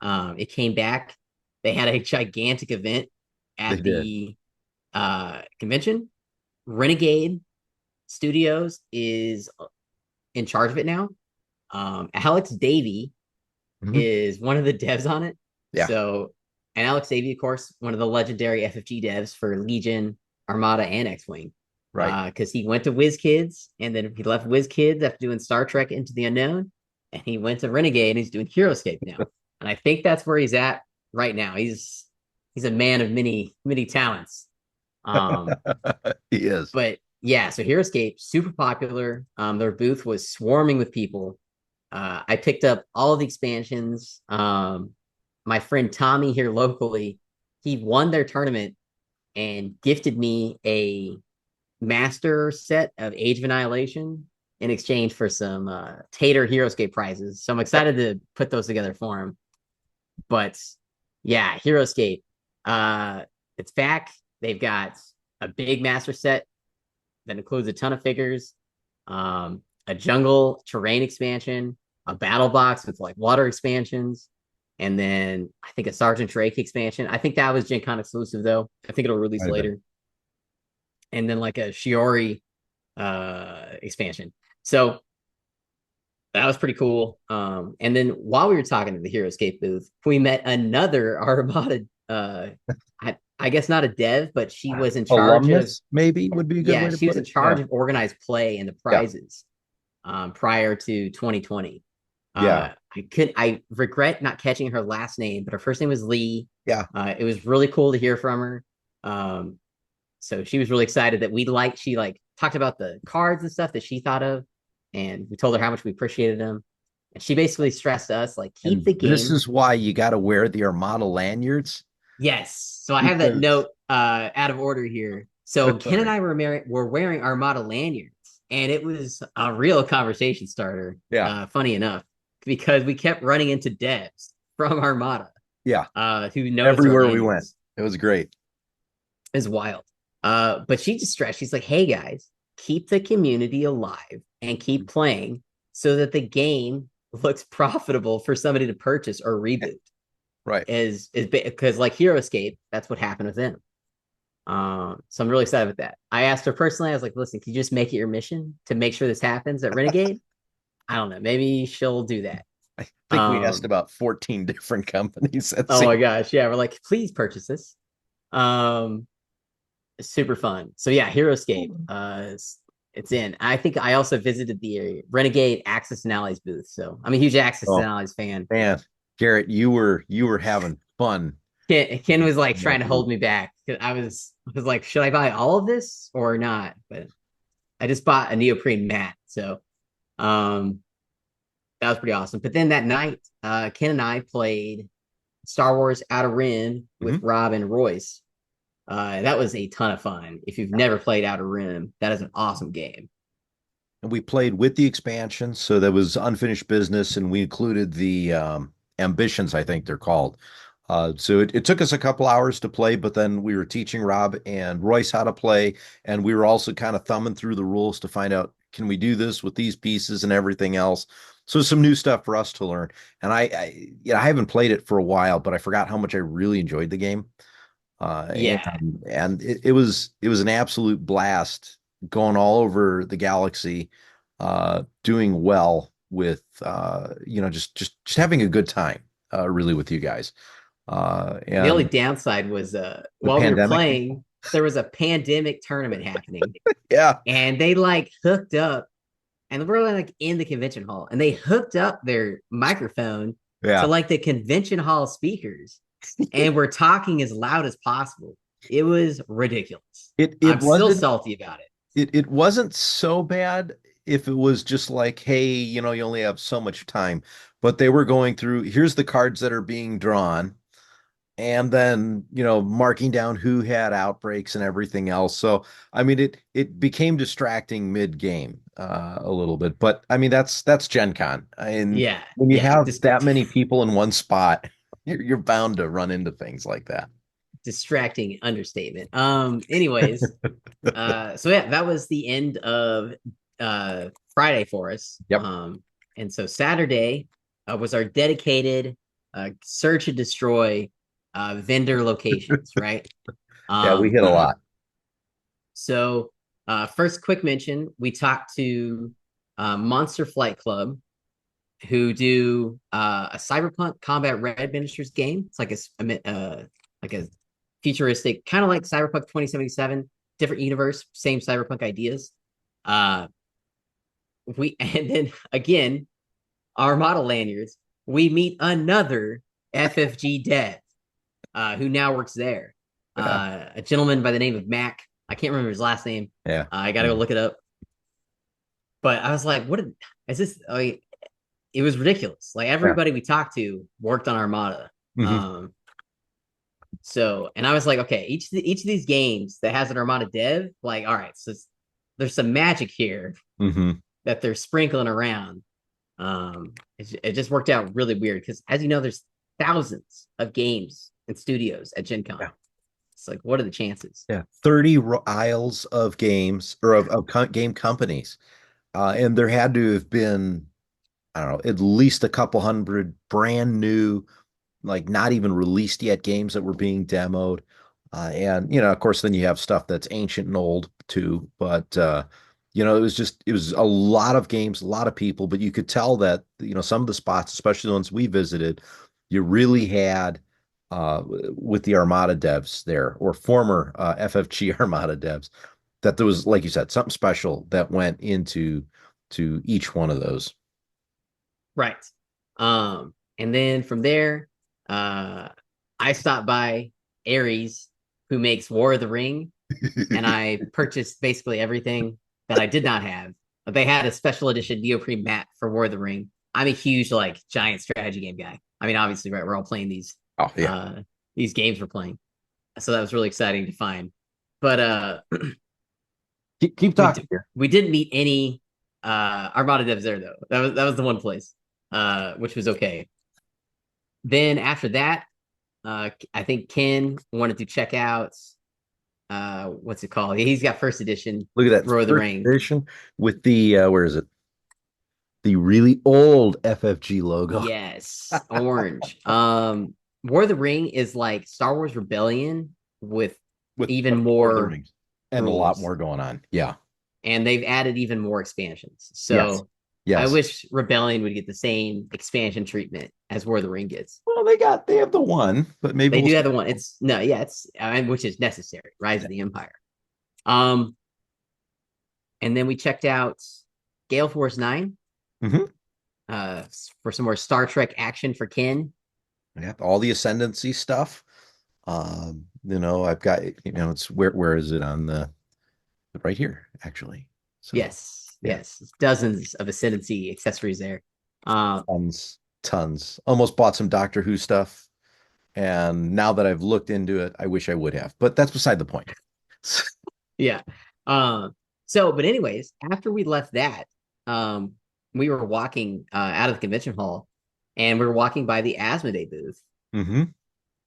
Speaker 2: It came back. They had a gigantic event at the convention. Renegade Studios is in charge of it now. Alex Davey is one of the devs on it.
Speaker 1: Yeah.
Speaker 2: So, and Alex Davey, of course, one of the legendary FFG devs for Legion, Armada, and X-Wing.
Speaker 1: Right.
Speaker 2: Because he went to WizKids, and then he left WizKids after doing Star Trek Into the Unknown, and he went to Renegade, and he's doing HeroScape now. And I think that's where he's at right now. He's a man of many talents.
Speaker 1: He is.
Speaker 2: But yeah, so HeroScape, super popular. Their booth was swarming with people. I picked up all of the expansions. My friend Tommy here locally, he won their tournament and gifted me a master set of Age of Annihilation in exchange for some Tater HeroScape prizes. So I'm excited to put those together for him. But yeah, HeroScape, it's back. They've got a big master set that includes a ton of figures, a jungle terrain expansion, a battle box with like water expansions, and then I think a Sergeant Drake expansion. I think that was Gen Con exclusive though. I think it'll release later. And then like a Shiori expansion. So that was pretty cool. And then while we were talking to the HeroScape booth, we met another Armada. I guess not a dev, but she was in charge
Speaker 1: Alumnus,
Speaker 2: of
Speaker 1: maybe would be a good way to put it.
Speaker 2: she was in charge of organized play and the prizes prior to 2020. I regret not catching her last name, but her first name was Lee.
Speaker 1: Yeah.
Speaker 2: It was really cool to hear from her. So she was really excited that she talked about the cards and stuff that she thought of, and we told her how much we appreciated them. And she basically stressed to us, like, keep the game.
Speaker 1: This is why you got to wear the Armada lanyards.
Speaker 2: Yes. So I have that note out of order here. So Ken and I were wearing Armada lanyards, and it was a real conversation starter.
Speaker 1: Yeah.
Speaker 2: Funny enough, because we kept running into devs from Armada.
Speaker 1: Yeah.
Speaker 2: Who knows
Speaker 1: everywhere we went. It was great.
Speaker 2: It's wild. But she just stressed, she's like, hey guys, keep the community alive and keep playing so that the game looks profitable for somebody to purchase or reboot.
Speaker 1: Right.
Speaker 2: Is because like HeroScape, that's what happened with them. So I'm really excited with that. I asked her personally, I was like, listen, can you just make it your mission to make sure this happens at Renegade? I don't know. Maybe she'll do that.
Speaker 1: I think we asked about 14 different companies.
Speaker 2: Oh my gosh. Yeah. We're like, please purchase this. Super fun. So yeah, HeroScape. It's in. I think I also visited the Renegade Axis and Allies booth. So I'm a huge Axis and
Speaker 1: Oh
Speaker 2: Allies fan.
Speaker 1: man, Garrett, you were having fun.
Speaker 2: Ken was like
Speaker 1: in
Speaker 2: trying
Speaker 1: that
Speaker 2: to
Speaker 1: booth.
Speaker 2: hold me back. I was like, should I buy all of this or not? But I just bought a neoprene mat. So um that was pretty awesome. But then that night, Ken and I played Star Wars Outer Rim with
Speaker 1: Mhm.
Speaker 2: Rob and Royce. That was a ton of fun. If you've never played Outer Rim, that is an awesome game.
Speaker 1: And we played with the expansion, so that was unfinished business, and we included the ambitions, I think they're called. So it took us a couple hours to play, but then we were teaching Rob and Royce how to play, and we were also kind of thumbing through the rules to find out, can we do this with these pieces and everything else? So some new stuff for us to learn. And I haven't played it for a while, but I forgot how much I really enjoyed the game.
Speaker 2: Yeah,
Speaker 1: And it was an absolute blast going all over the galaxy, doing well with just having a good time, really with you guys.
Speaker 2: the only
Speaker 1: And
Speaker 2: downside was
Speaker 1: the
Speaker 2: while we were
Speaker 1: pandemic,
Speaker 2: playing, there was a pandemic tournament happening,
Speaker 1: yeah,
Speaker 2: and they like hooked up, and we're like in the convention hall, and they hooked up their microphone to
Speaker 1: yeah.
Speaker 2: like the convention hall speakers, and we're talking as loud as possible. It was ridiculous.
Speaker 1: It
Speaker 2: I'm still
Speaker 1: wasn't
Speaker 2: salty about it.
Speaker 1: it wasn't so bad if it was just like, hey, you only have so much time, but they were going through, here's the cards that are being drawn, and then marking down who had outbreaks and everything else. So I mean, it became distracting mid game, a little bit, but I mean, that's Gen Con, and
Speaker 2: Yeah,
Speaker 1: when you
Speaker 2: yeah,
Speaker 1: have that many people in one spot, you're bound to run into things like that.
Speaker 2: distracting understatement. Anyways, so yeah, that was the end of Friday for us.
Speaker 1: Yep.
Speaker 2: And so Saturday was our dedicated search and destroy vendor locations, right?
Speaker 1: Yeah, we
Speaker 2: Um,
Speaker 1: hit a lot.
Speaker 2: so first, quick mention: we talked to Monster Flight Club, who do a Cyberpunk Combat Red Ministers game. It's like a futuristic, kind of like Cyberpunk 2077, different universe, same Cyberpunk ideas. Uh, we and then again, our model lanyards. We meet another FFG dev who now works there.
Speaker 1: Yeah.
Speaker 2: A gentleman by the name of Mac. I can't remember his last name.
Speaker 1: Yeah.
Speaker 2: I got to go look it up. But I was like, is this? Like, it was ridiculous. Like
Speaker 1: Yeah.
Speaker 2: everybody we talked to worked on Armada.
Speaker 1: Hmm.
Speaker 2: So, and I was like, okay, each of these games that has an Armada dev, like, all right, so there's some magic here
Speaker 1: Hmm.
Speaker 2: that they're sprinkling around. It just worked out really weird because, as you know, there's thousands of games and studios at Gen Con.
Speaker 1: Yeah.
Speaker 2: It's like, what are the chances?
Speaker 1: Yeah. 30 aisles of games, or of game companies. And there had to have been, I don't know, at least a couple hundred brand new, like not even released yet games that were being demoed. And, of course, then you have stuff that's ancient and old too. But, it was a lot of games, a lot of people, but you could tell that, some of the spots, especially the ones we visited, you really had, with the Armada devs there, or former FFG Armada devs, that there was, like you said, something special that went into each one of those.
Speaker 2: Right. And then from there, I stopped by Ares, who makes War of the Ring, and I purchased basically everything that I did not have. They had a special edition neoprene mat for War of the Ring. I'm a huge like giant strategy game guy. I mean, obviously, right? We're all playing
Speaker 1: Oh yeah.
Speaker 2: uh these games we're playing, so that was really exciting to find. But
Speaker 1: Keep
Speaker 2: we
Speaker 1: talking
Speaker 2: d-
Speaker 1: here.
Speaker 2: we didn't meet any Armada devs there though. That was the one place, which was okay. Then after that, I think Ken wanted to check out what's it called? He's got first edition
Speaker 1: Look at that
Speaker 2: Row of the
Speaker 1: first
Speaker 2: Ring.
Speaker 1: edition with the where is it? The really old FFG logo.
Speaker 2: Yes, orange. War of the Ring is like Star Wars Rebellion with
Speaker 1: With
Speaker 2: even
Speaker 1: Lord of the
Speaker 2: more
Speaker 1: Rings and a lot
Speaker 2: rules,
Speaker 1: more going on. Yeah.
Speaker 2: and they've added even more expansions.
Speaker 1: Yes.
Speaker 2: So I
Speaker 1: Yes.
Speaker 2: wish Rebellion would get the same expansion treatment as War of the Ring gets.
Speaker 1: Well, they have the one, but maybe
Speaker 2: They
Speaker 1: we'll
Speaker 2: do
Speaker 1: see.
Speaker 2: have the one. It's no, yeah, it's which is necessary. Rise of the Empire. Um, And then we checked out Gale Force 9
Speaker 1: Hmm.
Speaker 2: uh, for some more Star Trek action for Ken.
Speaker 1: Yep, all the ascendancy stuff. I've got, it's where is it on the right here, actually. So
Speaker 2: Yes,
Speaker 1: yeah,
Speaker 2: yes, dozens of Ascendancy accessories there. Uh,
Speaker 1: tons. Almost bought some Doctor Who stuff. And now that I've looked into it, I wish I would have, but that's beside the point.
Speaker 2: yeah. Uh, but anyways, after we left that, um, we were walking out of the convention hall, and we were walking by the Asmodee booth,
Speaker 1: Hmm.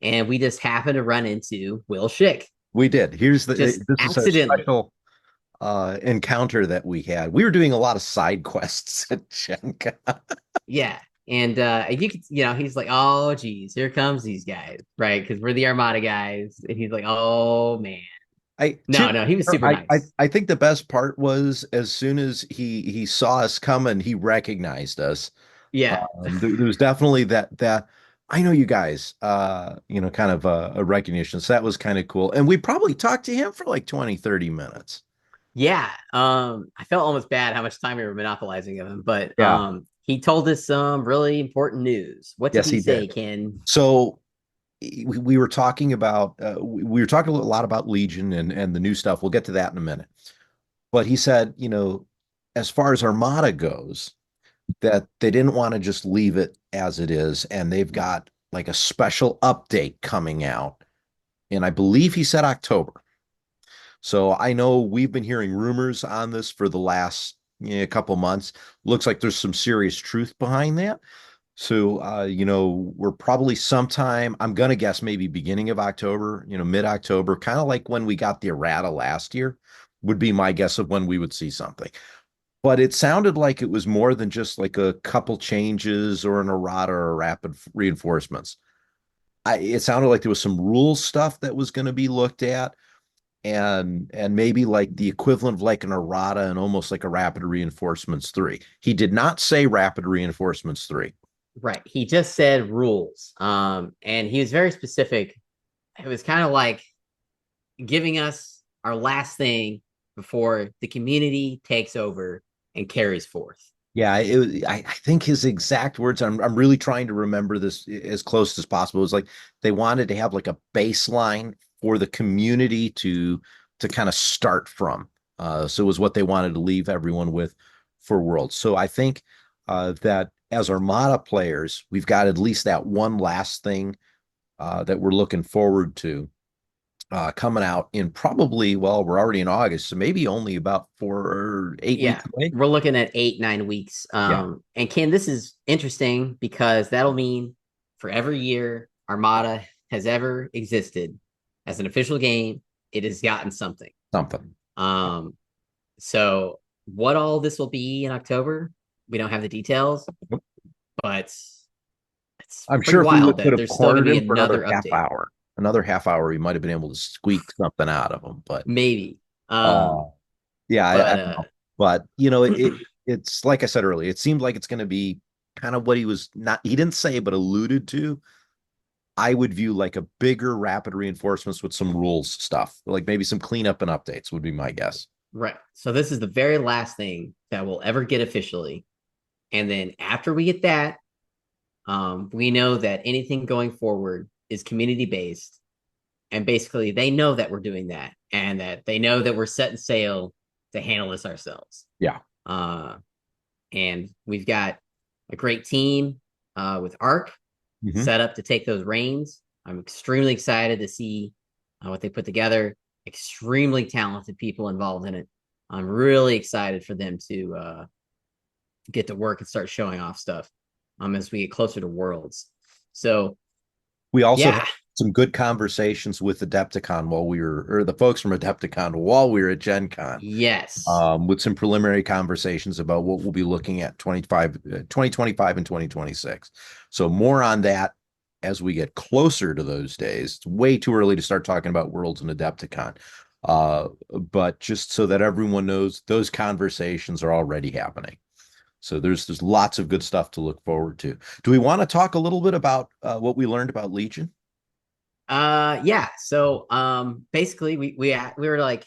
Speaker 2: and we just happened to run into Will Schick,
Speaker 1: We did.
Speaker 2: just
Speaker 1: This is a
Speaker 2: accidentally.
Speaker 1: special encounter that we had. We were doing a lot of side quests at GenCon.
Speaker 2: Yeah. And you could, he's like, oh, geez, here comes these guys, right? Because we're the Armada guys. And he's like, oh, man.
Speaker 1: I
Speaker 2: No,
Speaker 1: to
Speaker 2: no, he was super
Speaker 1: I
Speaker 2: nice.
Speaker 1: I think the best part was as soon as he saw us coming, he recognized us.
Speaker 2: Yeah.
Speaker 1: There was definitely that I know you guys, kind of a recognition. So that was kind of cool. And we probably talked to him for like 20-30 minutes.
Speaker 2: Yeah. I felt almost bad how much time we were monopolizing of him, but
Speaker 1: Yeah.
Speaker 2: he told us some really important news. What did
Speaker 1: Yes,
Speaker 2: he
Speaker 1: he
Speaker 2: say,
Speaker 1: did.
Speaker 2: Ken?
Speaker 1: So we were talking about we were talking a lot about Legion and the new stuff. We'll get to that in a minute. But he said, as far as Armada goes, that they didn't want to just leave it as it is, and they've got like a special update coming out, and I believe he said October. So I know we've been hearing rumors on this for the last couple months. Looks like there's some serious truth behind that. So, we're probably sometime, I'm going to guess maybe beginning of October, mid-October, kind of like when we got the errata last year, would be my guess of when we would see something. But it sounded like it was more than just like a couple changes or an errata or rapid reinforcements. It sounded like there was some rules stuff that was going to be looked at and maybe like the equivalent of like an errata and almost like a rapid reinforcements 3. He did not say rapid reinforcements 3.
Speaker 2: Right. He just said rules. And he was very specific. It was kind of like giving us our last thing before the community takes over and carries forth.
Speaker 1: Yeah, I think his exact words, I'm really trying to remember this as close as possible. It was like they wanted to have like a baseline for the community to kind of start from. So it was what they wanted to leave everyone with for Worlds. So I think that as Armada players, we've got at least that one last thing that we're looking forward to coming out in probably, well, we're already in August, so maybe only about 4 or 8 weeks
Speaker 2: Yeah,
Speaker 1: away.
Speaker 2: we're looking at 8, 9 weeks.
Speaker 1: Yeah.
Speaker 2: And Ken, this is interesting because that'll mean for every year Armada has ever existed as an official game, it has gotten something.
Speaker 1: Something.
Speaker 2: Um, so what all this will be in October, we don't have the details, but it's
Speaker 1: I'm
Speaker 2: pretty
Speaker 1: sure if we
Speaker 2: wild
Speaker 1: would could
Speaker 2: that
Speaker 1: have
Speaker 2: there's still going
Speaker 1: cornered
Speaker 2: to be
Speaker 1: him for
Speaker 2: another update,
Speaker 1: another half hour, we might have been able to squeak something out of him. But
Speaker 2: maybe.
Speaker 1: uh, yeah, I
Speaker 2: But
Speaker 1: don't know. But it's like I said earlier, it seemed like it's going to be kind of what he was not. He didn't say, but alluded to. I would view like a bigger rapid reinforcements with some rules stuff, like maybe some cleanup and updates would be my guess.
Speaker 2: right, so this is the very last thing that we'll ever get officially, and then after we get that, we know that anything going forward is community based, and basically they know that we're doing that, and that they know that we're setting sail to handle this ourselves.
Speaker 1: Yeah.
Speaker 2: Uh, and we've got a great team with Arc
Speaker 1: Hmm.
Speaker 2: set up to take those reins. I'm extremely excited to see what they put together. Extremely talented people involved in it. I'm really excited for them to get to work and start showing off stuff as we get closer to Worlds. So,
Speaker 1: We also had
Speaker 2: yeah,
Speaker 1: some good conversations with Adepticon or the folks from Adepticon while we were at Gen Con,
Speaker 2: yes,
Speaker 1: with some preliminary conversations about what we'll be looking at 2025 and 2026. So more on that as we get closer to those days. It's way too early to start talking about Worlds and Adepticon. But just so that everyone knows, those conversations are already happening. So there's lots of good stuff to look forward to. Do we want to talk a little bit about what we learned about Legion?
Speaker 2: yeah. So, basically, we were like,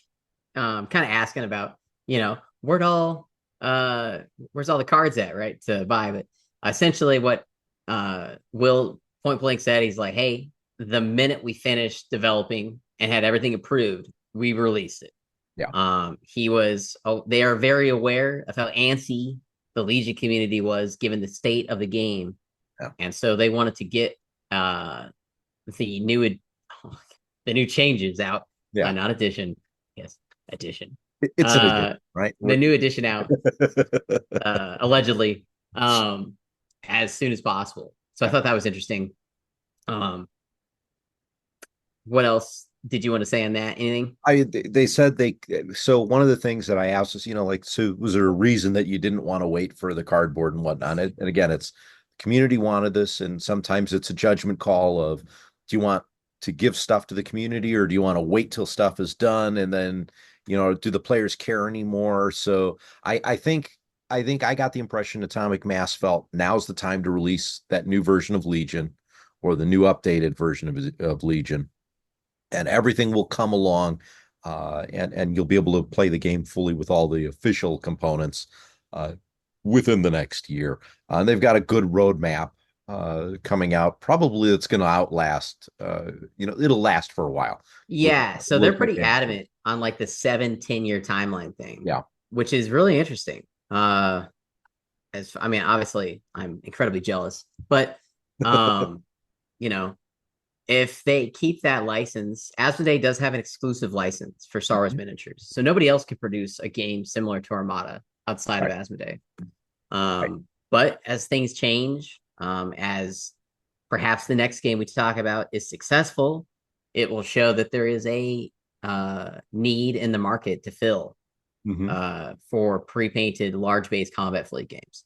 Speaker 2: kind of asking about, you know, where'd all where's all the cards at, right? To buy. But essentially what Will point blank said, he's like, hey, the minute we finished developing and had everything approved, we released it.
Speaker 1: Yeah.
Speaker 2: He was they are very aware of how antsy the Legion community was given the state of the game.
Speaker 1: Yeah.
Speaker 2: And so they wanted to get the new the new changes out,
Speaker 1: Yeah.
Speaker 2: not edition. Yes, edition.
Speaker 1: It's an addition, right?
Speaker 2: The new edition out, allegedly, as soon as possible. So I thought that was interesting. What else did you want to say on that? Anything?
Speaker 1: They said so one of the things that I asked is, like, so was there a reason that you didn't want to wait for the cardboard and whatnot? And again, it's community wanted this, and sometimes it's a judgment call of, do you want to give stuff to the community, or do you want to wait till stuff is done and then, do the players care anymore? So I think I got the impression Atomic Mass felt now's the time to release that new version of Legion, or the new updated version of Legion, and everything will come along, and you'll be able to play the game fully with all the official components within the next year. And they've got a good roadmap coming out. Probably it's going to outlast. It'll last for a while.
Speaker 2: Yeah, so they're pretty adamant on like the 7-10 year timeline thing.
Speaker 1: Yeah,
Speaker 2: which is really interesting. As I mean, obviously, I'm incredibly jealous, but you know, if they keep that license, Asmodee does have an exclusive license for Star Wars miniatures, so nobody else can produce a game similar to Armada outside of Asmodee. But as things change, as perhaps the next game we talk about is successful, it will show that there is a need in the market to fill for pre-painted large base combat fleet games.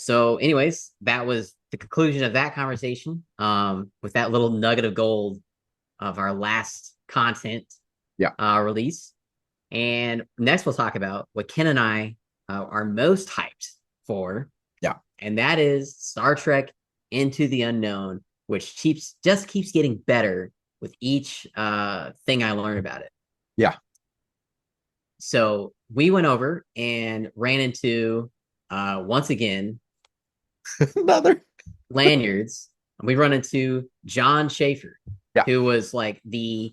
Speaker 2: So anyways, that was the conclusion of that conversation, with that little nugget of gold of our last content release. And next we'll talk about what Ken and I are most hyped for.
Speaker 1: Yeah.
Speaker 2: And that is Star Trek Into the Unknown, which keeps getting better with each thing I learn about it.
Speaker 1: Yeah.
Speaker 2: So we went over and ran into once again
Speaker 1: another
Speaker 2: lanyards. We run into John Schaefer, who was like the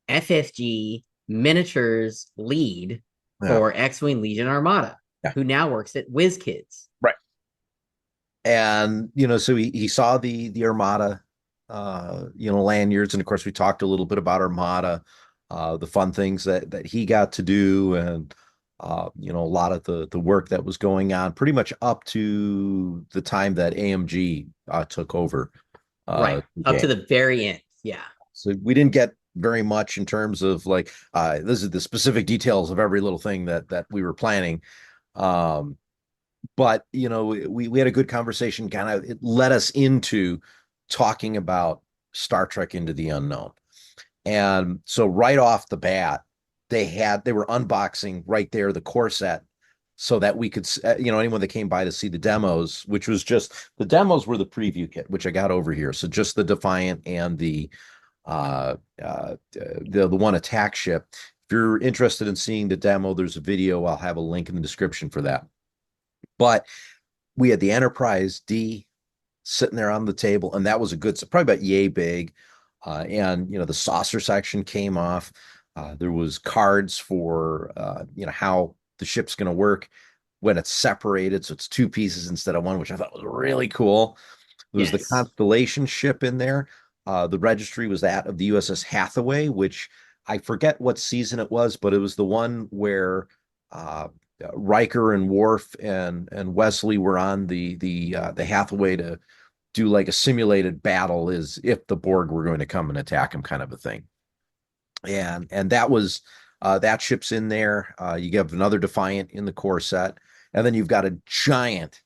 Speaker 2: FFG miniatures lead for X-Wing Legion Armada, who now works at WizKids.
Speaker 1: Right. And so he saw the Armada lanyards, and of course we talked a little bit about Armada, the fun things that he got to do, and a lot of the work that was going on pretty much up to the time that AMG took over.
Speaker 2: Right. Up to the very end. Yeah.
Speaker 1: So we didn't get very much in terms of like, this is the specific details of every little thing that we were planning. But we had a good conversation. Kind of, it led us into talking about Star Trek Into the Unknown. And so right off the bat, they were unboxing right there the core set, so that we could, anyone that came by to see the demos, which was just, the demos were the preview kit, which I got over here. So just the Defiant and the one attack ship. If you're interested in seeing the demo, there's a video. I'll have a link in the description for that. But we had the Enterprise D sitting there on the table, and that was a good, probably about yay big. And the saucer section came off. There was cards for how the ship's going to work when it's separated, so it's two pieces instead of one, which I thought was really cool. There was the Constellation ship in there. The registry was that of the USS Hathaway, which I forget what season it was, but it was the one where Riker and Worf and Wesley were on the Hathaway to do like a simulated battle, as if the Borg were going to come and attack him, kind of a thing. And that was that ship's in there. You have another Defiant in the core set, and then you've got a giant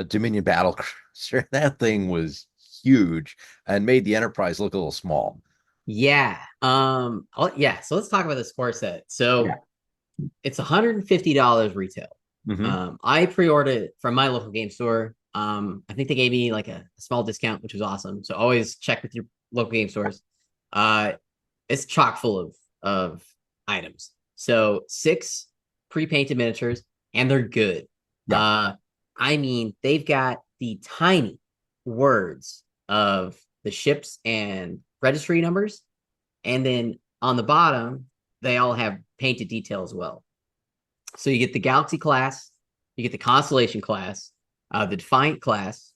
Speaker 1: Dominion battle cruiser. That thing was huge and made the Enterprise look a little small.
Speaker 2: Yeah. So let's talk about this core set. So it's $150 retail. I pre-ordered it from my local game store. I think they gave me like a small discount, which was awesome. So always check with your local game stores. It's chock full of items. So 6 pre-painted miniatures, and they're good.
Speaker 1: Yeah.
Speaker 2: I mean, they've got the tiny words of the ships and registry numbers, and then on the bottom, they all have painted detail as well. So you get the Galaxy class, you get the Constellation class, the Defiant class,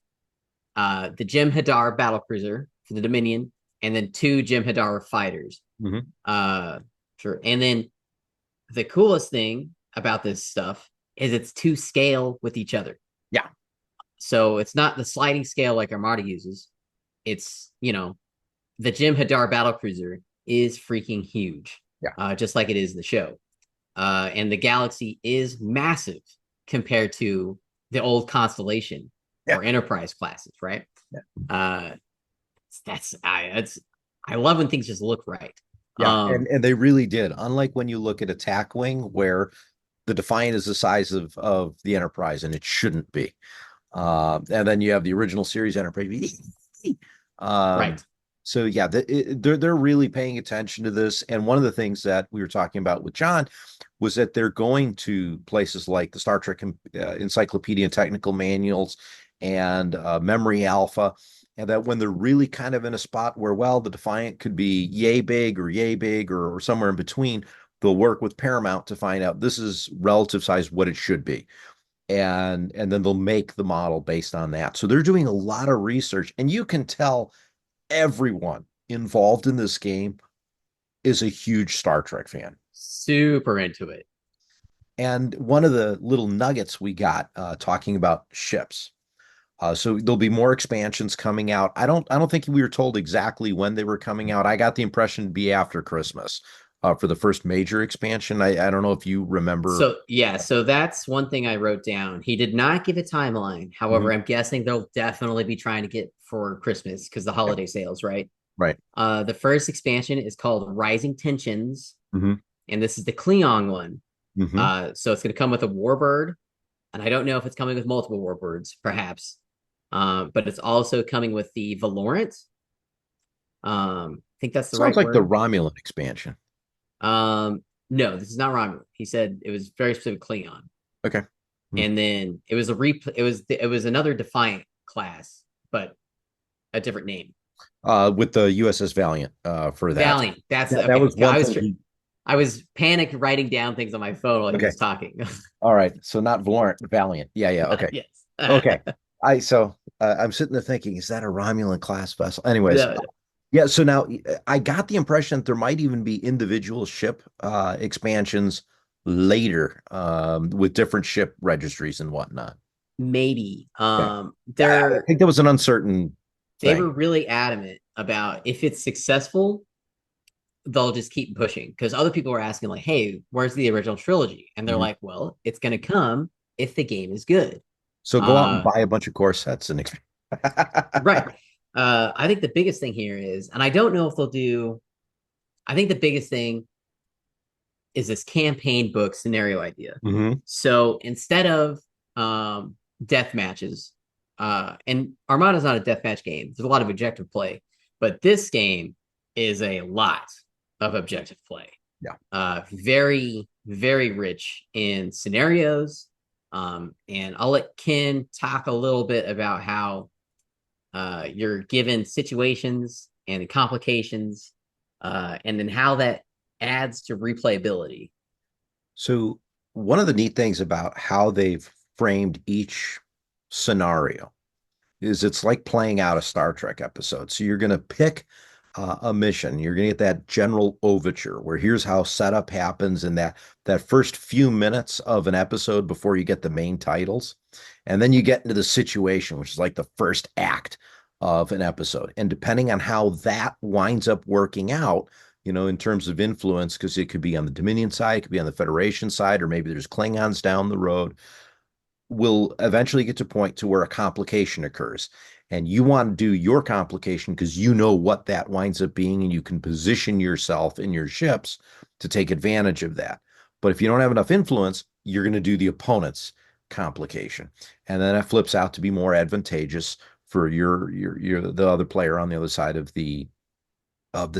Speaker 2: the Jem'Hadar battlecruiser for the Dominion, and then two Jem'Hadar fighters.
Speaker 1: Mm-hmm.
Speaker 2: Sure. And then the coolest thing about this stuff is it's to scale with each other.
Speaker 1: Yeah.
Speaker 2: So it's not the sliding scale like Armada uses. It's, the Jem'Hadar battlecruiser is freaking huge,
Speaker 1: Yeah.
Speaker 2: just like it is in the show. And the Galaxy is massive compared to the old Constellation
Speaker 1: Yeah.
Speaker 2: or Enterprise classes, right?
Speaker 1: Yeah.
Speaker 2: I love when things just look right.
Speaker 1: Yeah, and they really did. Unlike when you look at Attack Wing, where the Defiant is the size of the Enterprise, and it shouldn't be. And then you have the original series Enterprise.
Speaker 2: Right.
Speaker 1: So yeah, they're really paying attention to this. And one of the things that we were talking about with John was that they're going to places like the Star Trek Encyclopedia and Technical Manuals and Memory Alpha, and that when they're really kind of in a spot where, well, the Defiant could be yay big or somewhere in between, they'll work with Paramount to find out this is relative size what it should be. And then they'll make the model based on that. So they're doing a lot of research, and you can tell everyone involved in this game is a huge Star Trek fan.
Speaker 2: Super into it.
Speaker 1: And one of the little nuggets we got talking about ships. So there'll be more expansions coming out. I don't think we were told exactly when they were coming out. I got the impression it'd be after Christmas for the first major expansion. I don't know if you remember.
Speaker 2: So that's one thing I wrote down. He did not give a timeline. However, I'm guessing they'll definitely be trying to get for Christmas because the holiday sales, right?
Speaker 1: Right.
Speaker 2: The first expansion is called Rising Tensions,
Speaker 1: Mm-hmm.
Speaker 2: and this is the Klingon one.
Speaker 1: Mm-hmm.
Speaker 2: So it's going to come with a Warbird, and I don't know if it's coming with multiple Warbirds, perhaps. But it's also coming with the Valorant. I think that's the
Speaker 1: Sounds
Speaker 2: right
Speaker 1: like
Speaker 2: word.
Speaker 1: the Romulan expansion.
Speaker 2: No, this is not Romulan. He said it was very specific Klingon.
Speaker 1: Okay.
Speaker 2: And then it was it was another Defiant class, but a different name.
Speaker 1: With the USS Valiant for that.
Speaker 2: Valiant. That's
Speaker 1: that,
Speaker 2: okay.
Speaker 1: that was one thing.
Speaker 2: I was panicked writing down things on my phone while he was talking.
Speaker 1: All right. So not Valiant. Yeah. Okay.
Speaker 2: Yes.
Speaker 1: Okay. I'm sitting there thinking, is that a Romulan class vessel? Anyways,
Speaker 2: No.
Speaker 1: yeah. So now I got the impression that there might even be individual ship expansions later with different ship registries and whatnot.
Speaker 2: Maybe.
Speaker 1: I think that was an uncertain
Speaker 2: they
Speaker 1: thing.
Speaker 2: were really adamant about if it's successful, they'll just keep pushing because other people were asking like, hey, where's the original trilogy? And they're like, well, it's going to come if the game is good.
Speaker 1: So go out and buy a bunch of core sets and
Speaker 2: right. I think the biggest thing here is, and I don't know if they'll do, I think the biggest thing is this campaign book scenario idea. So instead of death matches, and Armada is not a deathmatch game, there's a lot of objective play, but this game is a lot of objective play.
Speaker 1: Yeah.
Speaker 2: Very, very rich in scenarios. And I'll let Ken talk a little bit about how you're given situations and complications, and then how that adds to replayability.
Speaker 1: So one of the neat things about how they've framed each scenario is it's like playing out a Star Trek episode. So you're going to pick a mission. You're going to get that general overture where here's how setup happens in that first few minutes of an episode before you get the main titles. And then you get into the situation, which is like the first act of an episode. And depending on how that winds up working out, in terms of influence, because it could be on the Dominion side, it could be on the Federation side, or maybe there's Klingons down the road, will eventually get to a point to where a complication occurs. And you want to do your complication because you know what that winds up being, and you can position yourself in your ships to take advantage of that. But if you don't have enough influence, you're going to do the opponent's complication. And then it flips out to be more advantageous for the other player on the other side of the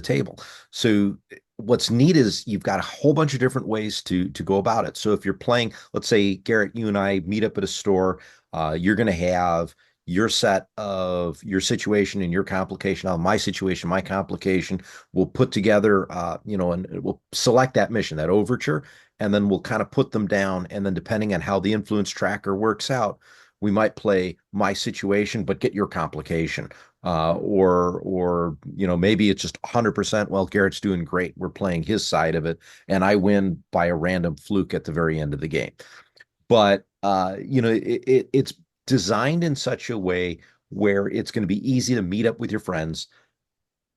Speaker 1: table. So what's neat is you've got a whole bunch of different ways to go about it. So if you're playing, let's say Garrett, you and I meet up at a store, you're going to have your set of your situation and your complication. On my situation, my complication. We'll put together, and we'll select that mission, that overture, and then we'll kind of put them down. And then depending on how the influence tracker works out, we might play my situation, but get your complication. Or maybe it's just 100%. Well, Garrett's doing great. We're playing his side of it, and I win by a random fluke at the very end of the game. But it's designed in such a way where it's going to be easy to meet up with your friends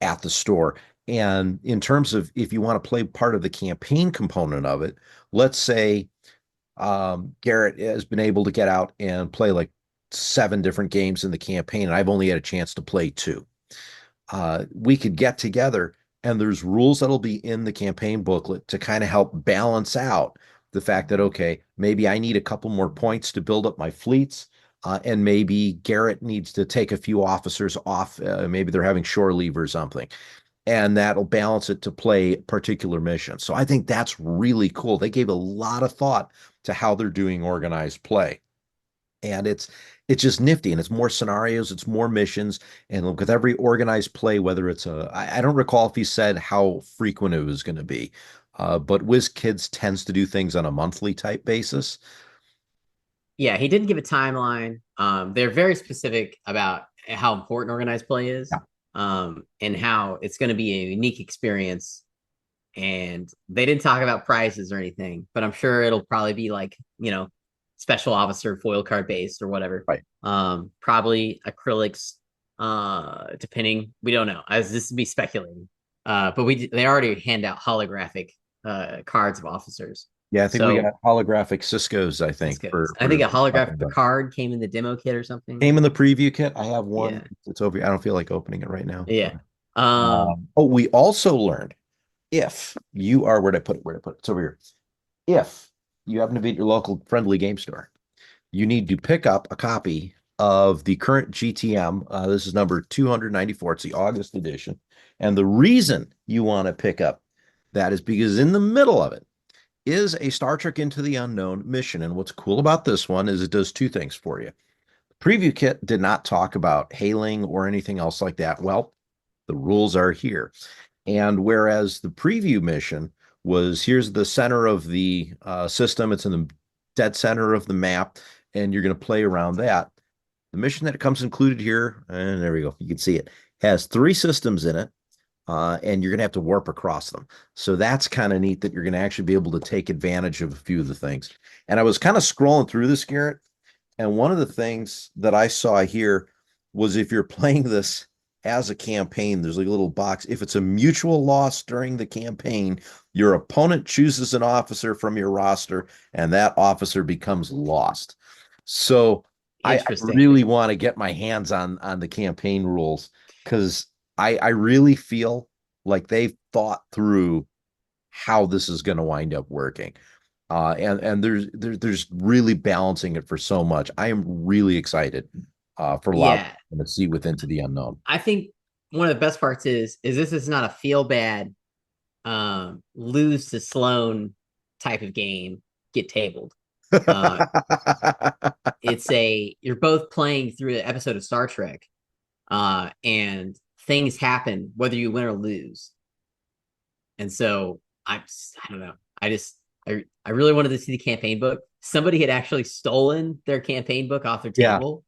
Speaker 1: at the store. And in terms of if you want to play part of the campaign component of it, let's say Garrett has been able to get out and play like 7 different games in the campaign, and I've only had a chance to play 2. We could get together, and there's rules that'll be in the campaign booklet to kind of help balance out the fact that, okay, maybe I need a couple more points to build up my fleets. And maybe Garrett needs to take a few officers off. Maybe they're having shore leave or something, and that'll balance it to play particular missions. So I think that's really cool. They gave a lot of thought to how they're doing organized play. And it's just nifty, and it's more scenarios, it's more missions, and with every organized play, whether it's I don't recall if he said how frequent it was going to be, but WizKids tends to do things on a monthly type basis.
Speaker 2: Yeah, he didn't give a timeline. They're very specific about how important organized play is,
Speaker 1: Yeah.
Speaker 2: and how it's going to be a unique experience. And they didn't talk about prizes or anything, but I'm sure it'll probably be like, special officer foil card based or whatever.
Speaker 1: Right.
Speaker 2: Probably acrylics, depending. We don't know. As this would be speculating. But they already hand out holographic cards of officers.
Speaker 1: Yeah, I think we
Speaker 2: So
Speaker 1: got holographic Cisco's, I
Speaker 2: this
Speaker 1: think,
Speaker 2: goes.
Speaker 1: for
Speaker 2: I think a
Speaker 1: talking
Speaker 2: holographic
Speaker 1: about.
Speaker 2: card came in the demo kit or something.
Speaker 1: Came in the preview kit. I have one.
Speaker 2: Yeah.
Speaker 1: It's over. I don't feel like opening it right now.
Speaker 2: Yeah. Um,
Speaker 1: We also learned, if you are, where to put it? Where to put it? It's over here. If you happen to be at your local friendly game store, you need to pick up a copy of the current GTM. This is number 294. It's the August edition. And the reason you want to pick up that is because in the middle of it is a Star Trek Into the Unknown mission. And what's cool about this one is it does 2 things for you. The preview kit did not talk about hailing or anything else like that. Well, the rules are here. And whereas the preview mission was, here's the center of the system, it's in the dead center of the map, and you're going to play around that. The mission that comes included here, and there we go, you can see it, has 3 systems in it, and you're going to have to warp across them. So that's kind of neat that you're going to actually be able to take advantage of a few of the things. And I was kind of scrolling through this, Garrett, and one of the things that I saw here was if you're playing this as a campaign, there's like a little box. If it's a mutual loss during the campaign, your opponent chooses an officer from your roster, and that officer becomes lost. So I
Speaker 2: interesting.
Speaker 1: really want to get my hands on the campaign rules, because I really feel like they've thought through how this is going to wind up working. And there's really balancing it for so much. I am really excited for a lot
Speaker 2: Yeah.
Speaker 1: to see with Into the Unknown.
Speaker 2: I think one of the best parts is this is not a feel bad lose to Sloan type of game, get tabled. Uh you're both playing through an episode of Star Trek, and things happen whether you win or lose. And so I don't know. I really wanted to see the campaign book. Somebody had actually stolen their campaign book off their
Speaker 1: Yeah,
Speaker 2: table,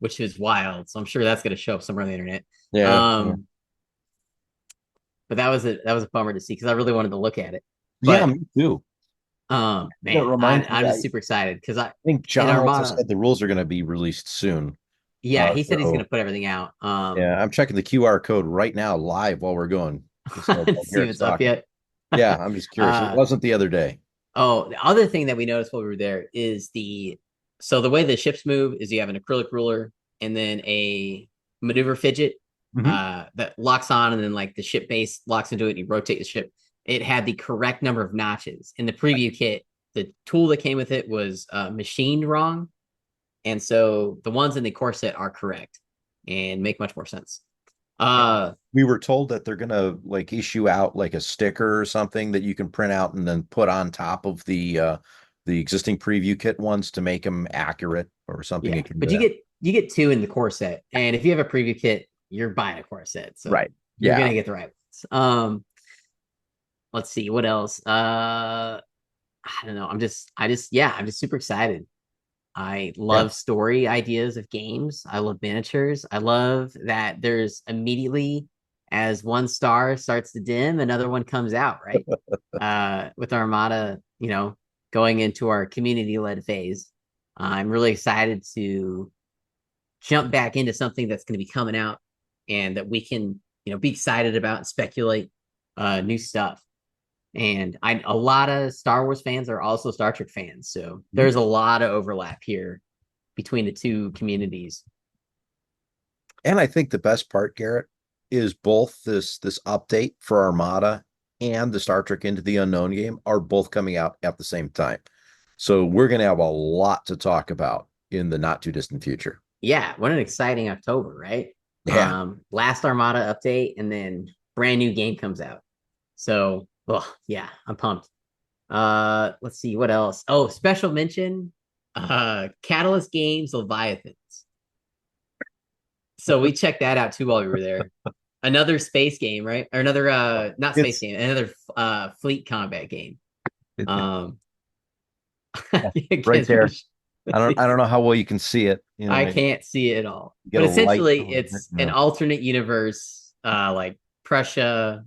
Speaker 2: which is wild. So I'm sure that's going to show up somewhere on the internet.
Speaker 1: yeah, yeah.
Speaker 2: But that was a bummer to see because I really wanted to look at it.
Speaker 1: Yeah,
Speaker 2: But
Speaker 1: me too. That
Speaker 2: man,
Speaker 1: reminds me,
Speaker 2: I'm
Speaker 1: I
Speaker 2: just super excited because I
Speaker 1: think
Speaker 2: in
Speaker 1: John also
Speaker 2: Armada,
Speaker 1: said the rules are going to be released soon.
Speaker 2: yeah, he said he's going
Speaker 1: So
Speaker 2: to put everything out.
Speaker 1: yeah, I'm checking the QR code right now live while we're going. Just while
Speaker 2: See if
Speaker 1: Garrett's
Speaker 2: it's up
Speaker 1: talking.
Speaker 2: yet.
Speaker 1: Yeah, I'm just curious. It
Speaker 2: uh,
Speaker 1: wasn't the other day.
Speaker 2: oh, the other thing that we noticed while we were there is the way the ships move is you have an acrylic ruler and then a maneuver fidget
Speaker 1: Mhm.
Speaker 2: that locks on, and then like the ship base locks into it and you rotate the ship. It had the correct number of notches. In the preview kit, the tool that came with it was machined wrong. And so the ones in the core set are correct and make much more sense.
Speaker 1: We were told that they're gonna like issue out like a sticker or something that you can print out and then put on top of the existing preview kit ones to make them accurate or something
Speaker 2: Yeah,
Speaker 1: akin to
Speaker 2: but
Speaker 1: that.
Speaker 2: you get two in the core set, and if you have a preview kit, you're buying a core set, so
Speaker 1: Right.
Speaker 2: you're
Speaker 1: Yeah.
Speaker 2: gonna get the right ones. Let's see what else. I don't know. I'm just super excited. I
Speaker 1: Yeah.
Speaker 2: love story ideas of games. I love miniatures. I love that there's immediately as one star starts to dim, another one comes out, right? With Armada, going into our community led phase. I'm really excited to jump back into something that's going to be coming out and that we can, be excited about and speculate new stuff. And a lot of Star Wars fans are also Star Trek fans. So
Speaker 1: Mhm.
Speaker 2: there's a lot of overlap here between the two communities.
Speaker 1: And I think the best part, Garrett, is both this update for Armada and the Star Trek Into the Unknown game are both coming out at the same time. So we're going to have a lot to talk about in the not too distant future.
Speaker 2: Yeah, what an exciting October, right?
Speaker 1: Yeah.
Speaker 2: Last Armada update and then brand new game comes out. So, oh yeah, I'm pumped. Let's see what else. Oh, special mention, Catalyst Games Leviathans. So we checked that out too while we were there. Another space game, right? Or another not space
Speaker 1: It's
Speaker 2: game, another fleet combat game.
Speaker 1: it,
Speaker 2: Um
Speaker 1: right there. I don't
Speaker 2: it's
Speaker 1: know how well you can see it. You know,
Speaker 2: I
Speaker 1: you
Speaker 2: can't see it at all.
Speaker 1: get
Speaker 2: But
Speaker 1: a light.
Speaker 2: essentially it's an alternate universe, like Prussia,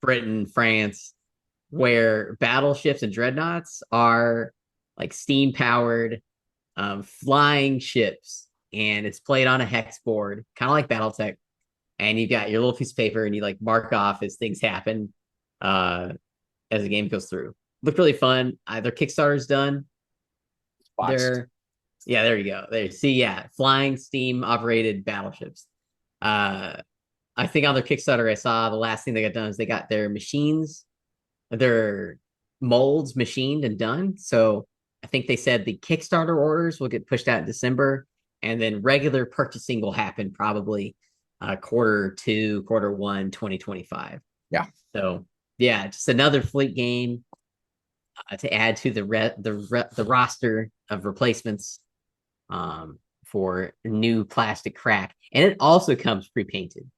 Speaker 2: Britain, France, where battleships and dreadnoughts are like steam powered flying ships, and it's played on a hex board, kind of like BattleTech. And you got your little piece of paper, and you like mark off as things happen uh, as the game goes through. Looked really fun. Their Kickstarter's done.
Speaker 1: Boxed.
Speaker 2: They're Yeah, there you go. There, see, yeah, flying steam operated battleships. Uh, I think on their Kickstarter, I saw the last thing they got done is they got their machines, their molds machined and done. So I think they said the Kickstarter orders will get pushed out in December, and then regular purchasing will happen probably quarter 2, quarter 1, 2025.
Speaker 1: Yeah.
Speaker 2: So yeah, just another fleet game to add to the roster of replacements for new plastic crack, and it also comes pre-painted.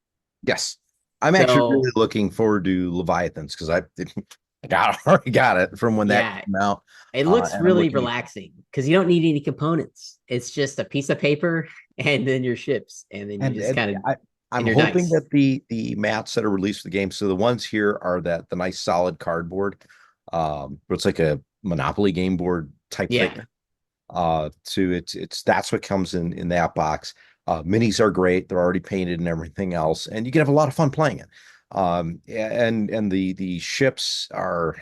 Speaker 1: Yes. I'm actually
Speaker 2: So
Speaker 1: really looking forward to Leviathans because already got it from when that
Speaker 2: yeah,
Speaker 1: came out.
Speaker 2: it looks
Speaker 1: And I'm
Speaker 2: really
Speaker 1: looking.
Speaker 2: relaxing because you don't need any components. It's just a piece of paper and then your ships, and then you just
Speaker 1: And
Speaker 2: kind of
Speaker 1: I'm
Speaker 2: and your
Speaker 1: hoping
Speaker 2: dice.
Speaker 1: that the mats that are released for the game. So the ones here are that the nice solid cardboard. But it's like a Monopoly game board type
Speaker 2: Yeah,
Speaker 1: thick. To it's that's what comes in that box. Minis are great. They're already painted and everything else, and you can have a lot of fun playing it. And the ships are,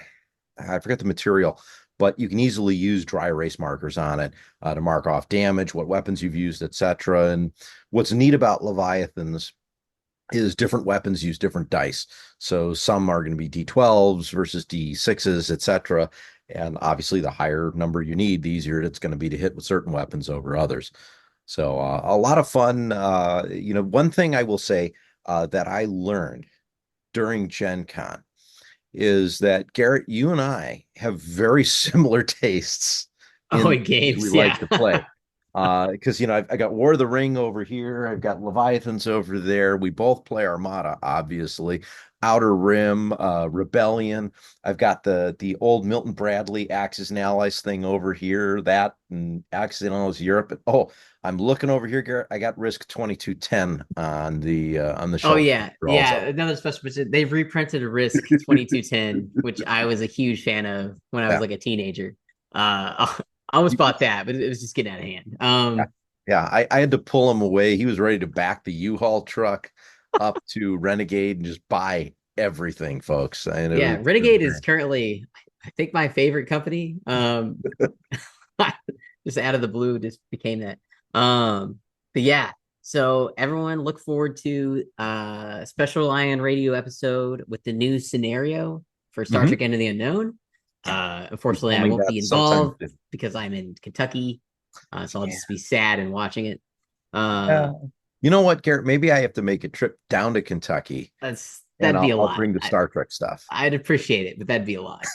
Speaker 1: I forget the material, but you can easily use dry erase markers on it to mark off damage, what weapons you've used, etc. And what's neat about Leviathans is different weapons use different dice. So some are going to be D12s versus D6s, etc. And obviously, the higher number you need, the easier it's going to be to hit with certain weapons over others. So a lot of fun. One thing I will say that I learned during Gen Con is that Garrett, you and I have very similar tastes
Speaker 2: oh,
Speaker 1: in
Speaker 2: in
Speaker 1: games we
Speaker 2: games,
Speaker 1: like
Speaker 2: yeah.
Speaker 1: to play. Because I got War of the Ring over here, I've got Leviathans over there. We both play Armada, obviously. Outer Rim, Rebellion. I've got the old Milton Bradley Axis and Allies thing over here. That and Axis and Allies Europe. Oh, I'm looking over here, Garrett. I got Risk 2210 on the
Speaker 2: Oh
Speaker 1: shelf
Speaker 2: yeah, yeah.
Speaker 1: also.
Speaker 2: Another special mention. They've reprinted a Risk 2210, which I was a huge fan of when I was
Speaker 1: Yeah.
Speaker 2: like a teenager. I almost bought that, but it was just getting out of hand.
Speaker 1: Yeah, I had to pull him away. He was ready to back the U-Haul truck up to Renegade and just buy everything, folks. And
Speaker 2: Yeah,
Speaker 1: it was
Speaker 2: Renegade is
Speaker 1: great.
Speaker 2: currently, I think, my favorite company. Just out of the blue, just became that. But yeah, so everyone look forward to a special Lion Radio episode with the new scenario for Star
Speaker 1: Mhm.
Speaker 2: Trek Into the Unknown.
Speaker 1: Be
Speaker 2: Unfortunately, I
Speaker 1: filming
Speaker 2: won't
Speaker 1: that
Speaker 2: be
Speaker 1: sometime.
Speaker 2: involved because I'm in Kentucky, so I'll
Speaker 1: Yeah.
Speaker 2: just be sad and watching it.
Speaker 1: Yeah.
Speaker 2: Uh,
Speaker 1: You know what, Garrett? Maybe I have to make a trip down to Kentucky and
Speaker 2: That'd be a
Speaker 1: I'll
Speaker 2: lot.
Speaker 1: bring the Star Trek stuff.
Speaker 2: I'd appreciate it, but that'd be a lot.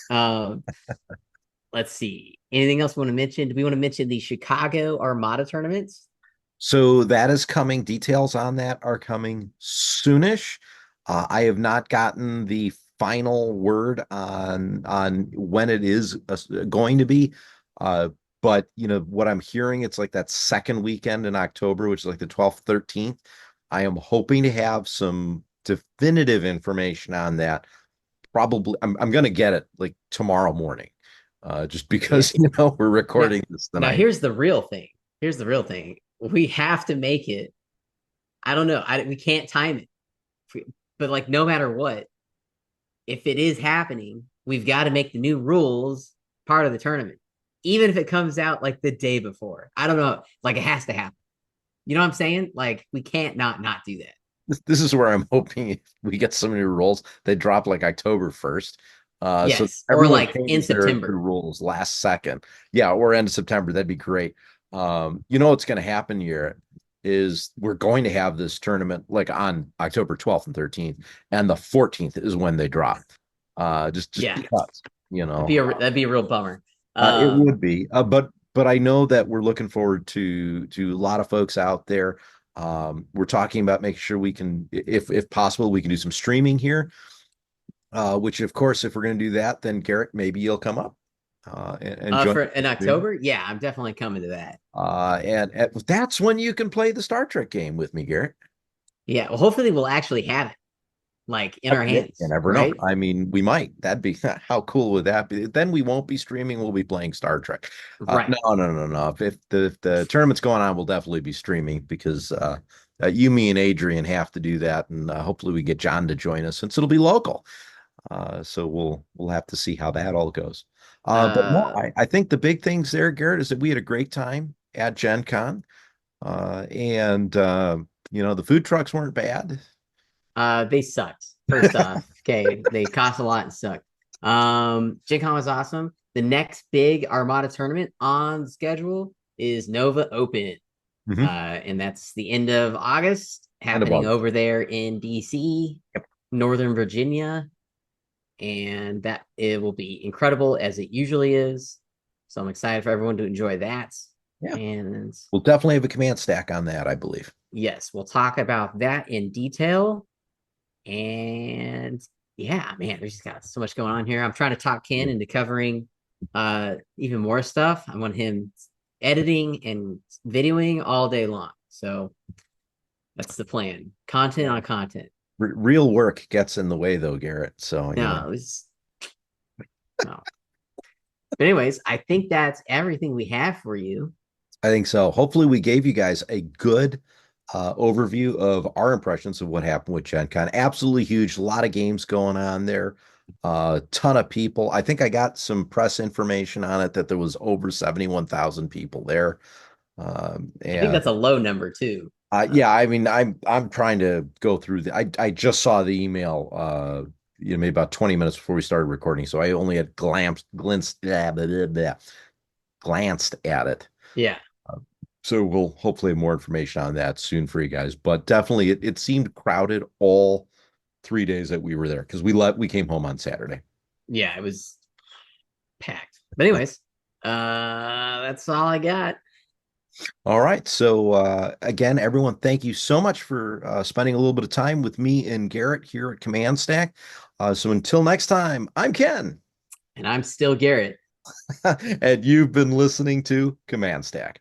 Speaker 2: Let's see. Anything else we want to mention? Do we want to mention the Chicago Armada tournaments?
Speaker 1: So that is coming. Details on that are coming soonish. I have not gotten the final word on when it is going to be. Uh, but what I'm hearing, it's like that second weekend in October, which is like the 12th, 13th. I am hoping to have some definitive information on that. Probably, I'm going to get it like tomorrow morning, just
Speaker 2: Yeah.
Speaker 1: because we're
Speaker 2: Now,
Speaker 1: recording this
Speaker 2: now
Speaker 1: tonight.
Speaker 2: here's the real thing. Here's the real thing. We have to make it. I don't know. We can't time it. But like, no matter what, if it is happening, we've got to make the new rules part of the tournament, even if it comes out like the day before. I don't know. Like, it has to happen. You know what I'm saying? Like, we can't not do that.
Speaker 1: This is where I'm hoping if we get some new rules, they drop like October 1st. So
Speaker 2: Yes, or
Speaker 1: everyone
Speaker 2: like in
Speaker 1: changes their
Speaker 2: September.
Speaker 1: rules last second. Yeah, or end of September. That'd be great. What's going to happen here is we're going to have this tournament like on October 12th and 13th, and the 14th is when they drop. Just
Speaker 2: Yeah,
Speaker 1: because,
Speaker 2: that'd be a real bummer.
Speaker 1: it
Speaker 2: Um,
Speaker 1: would be. But I know that we're looking forward to a lot of folks out there. We're talking about making sure we can, if possible, we can do some streaming here. Which of course, if we're going to do that, then Garrett, maybe you'll come up and join
Speaker 2: for in
Speaker 1: me.
Speaker 2: October, yeah, I'm definitely coming to that.
Speaker 1: And that's when you can play the Star Trek game with me, Garrett.
Speaker 2: Yeah, well, hopefully we'll actually have it like in our
Speaker 1: You
Speaker 2: hands,
Speaker 1: never know.
Speaker 2: right?
Speaker 1: I mean, we might. That'd be how cool would that be? Then we won't be streaming. We'll be playing Star Trek.
Speaker 2: Right.
Speaker 1: No, no, no, no. If the tournament's going on, we'll definitely be streaming because you, me, and Adrian have to do that, and hopefully we get John to join us since it'll be local. So we'll have to see how that all goes. But no,
Speaker 2: Uh,
Speaker 1: I think the big things there, Garrett, is that we had a great time at Gen Con. And the food trucks weren't bad.
Speaker 2: they sucked. First off, okay, they cost a lot and sucked. GenCon was awesome. The next big Armada tournament on schedule is Nova Open.
Speaker 1: Hmm.
Speaker 2: And that's the end of August,
Speaker 1: And
Speaker 2: happening
Speaker 1: above.
Speaker 2: over there in DC,
Speaker 1: Yep.
Speaker 2: Northern Virginia, and that it will be incredible as it usually is. So I'm excited for everyone to enjoy that.
Speaker 1: Yeah.
Speaker 2: And
Speaker 1: We'll definitely have a command stack on that, I believe.
Speaker 2: yes, we'll talk about that in detail. And yeah, man, there's just got so much going on here. I'm trying to talk Ken into covering even more stuff. I want him editing and videoing all day long. So that's the plan. Content on content.
Speaker 1: Real work gets in the way, though, Garrett. So,
Speaker 2: No, it was no. But anyways, I think that's everything we have for you.
Speaker 1: I think so. Hopefully, we gave you guys a good overview of our impressions of what happened with Gen Con. Absolutely huge. A lot of games going on there. Ton of people. I think I got some press information on it that there was over 71,000 people there.
Speaker 2: I think
Speaker 1: And
Speaker 2: that's a low number too.
Speaker 1: yeah, I mean, I'm trying to go through I just saw the email maybe about 20 minutes before we started recording, so I only had glanced at it.
Speaker 2: Yeah.
Speaker 1: So we'll hopefully have more information on that soon for you guys. But definitely it seemed crowded all 3 days that we were there because we came home on Saturday.
Speaker 2: Yeah, it was packed. But anyways, that's all I got.
Speaker 1: All right. So again, everyone, thank you so much for spending a little bit of time with me and Garrett here at Command Stack. So until next time, I'm Ken.
Speaker 2: And I'm still Garrett.
Speaker 1: And you've been listening to Command Stack.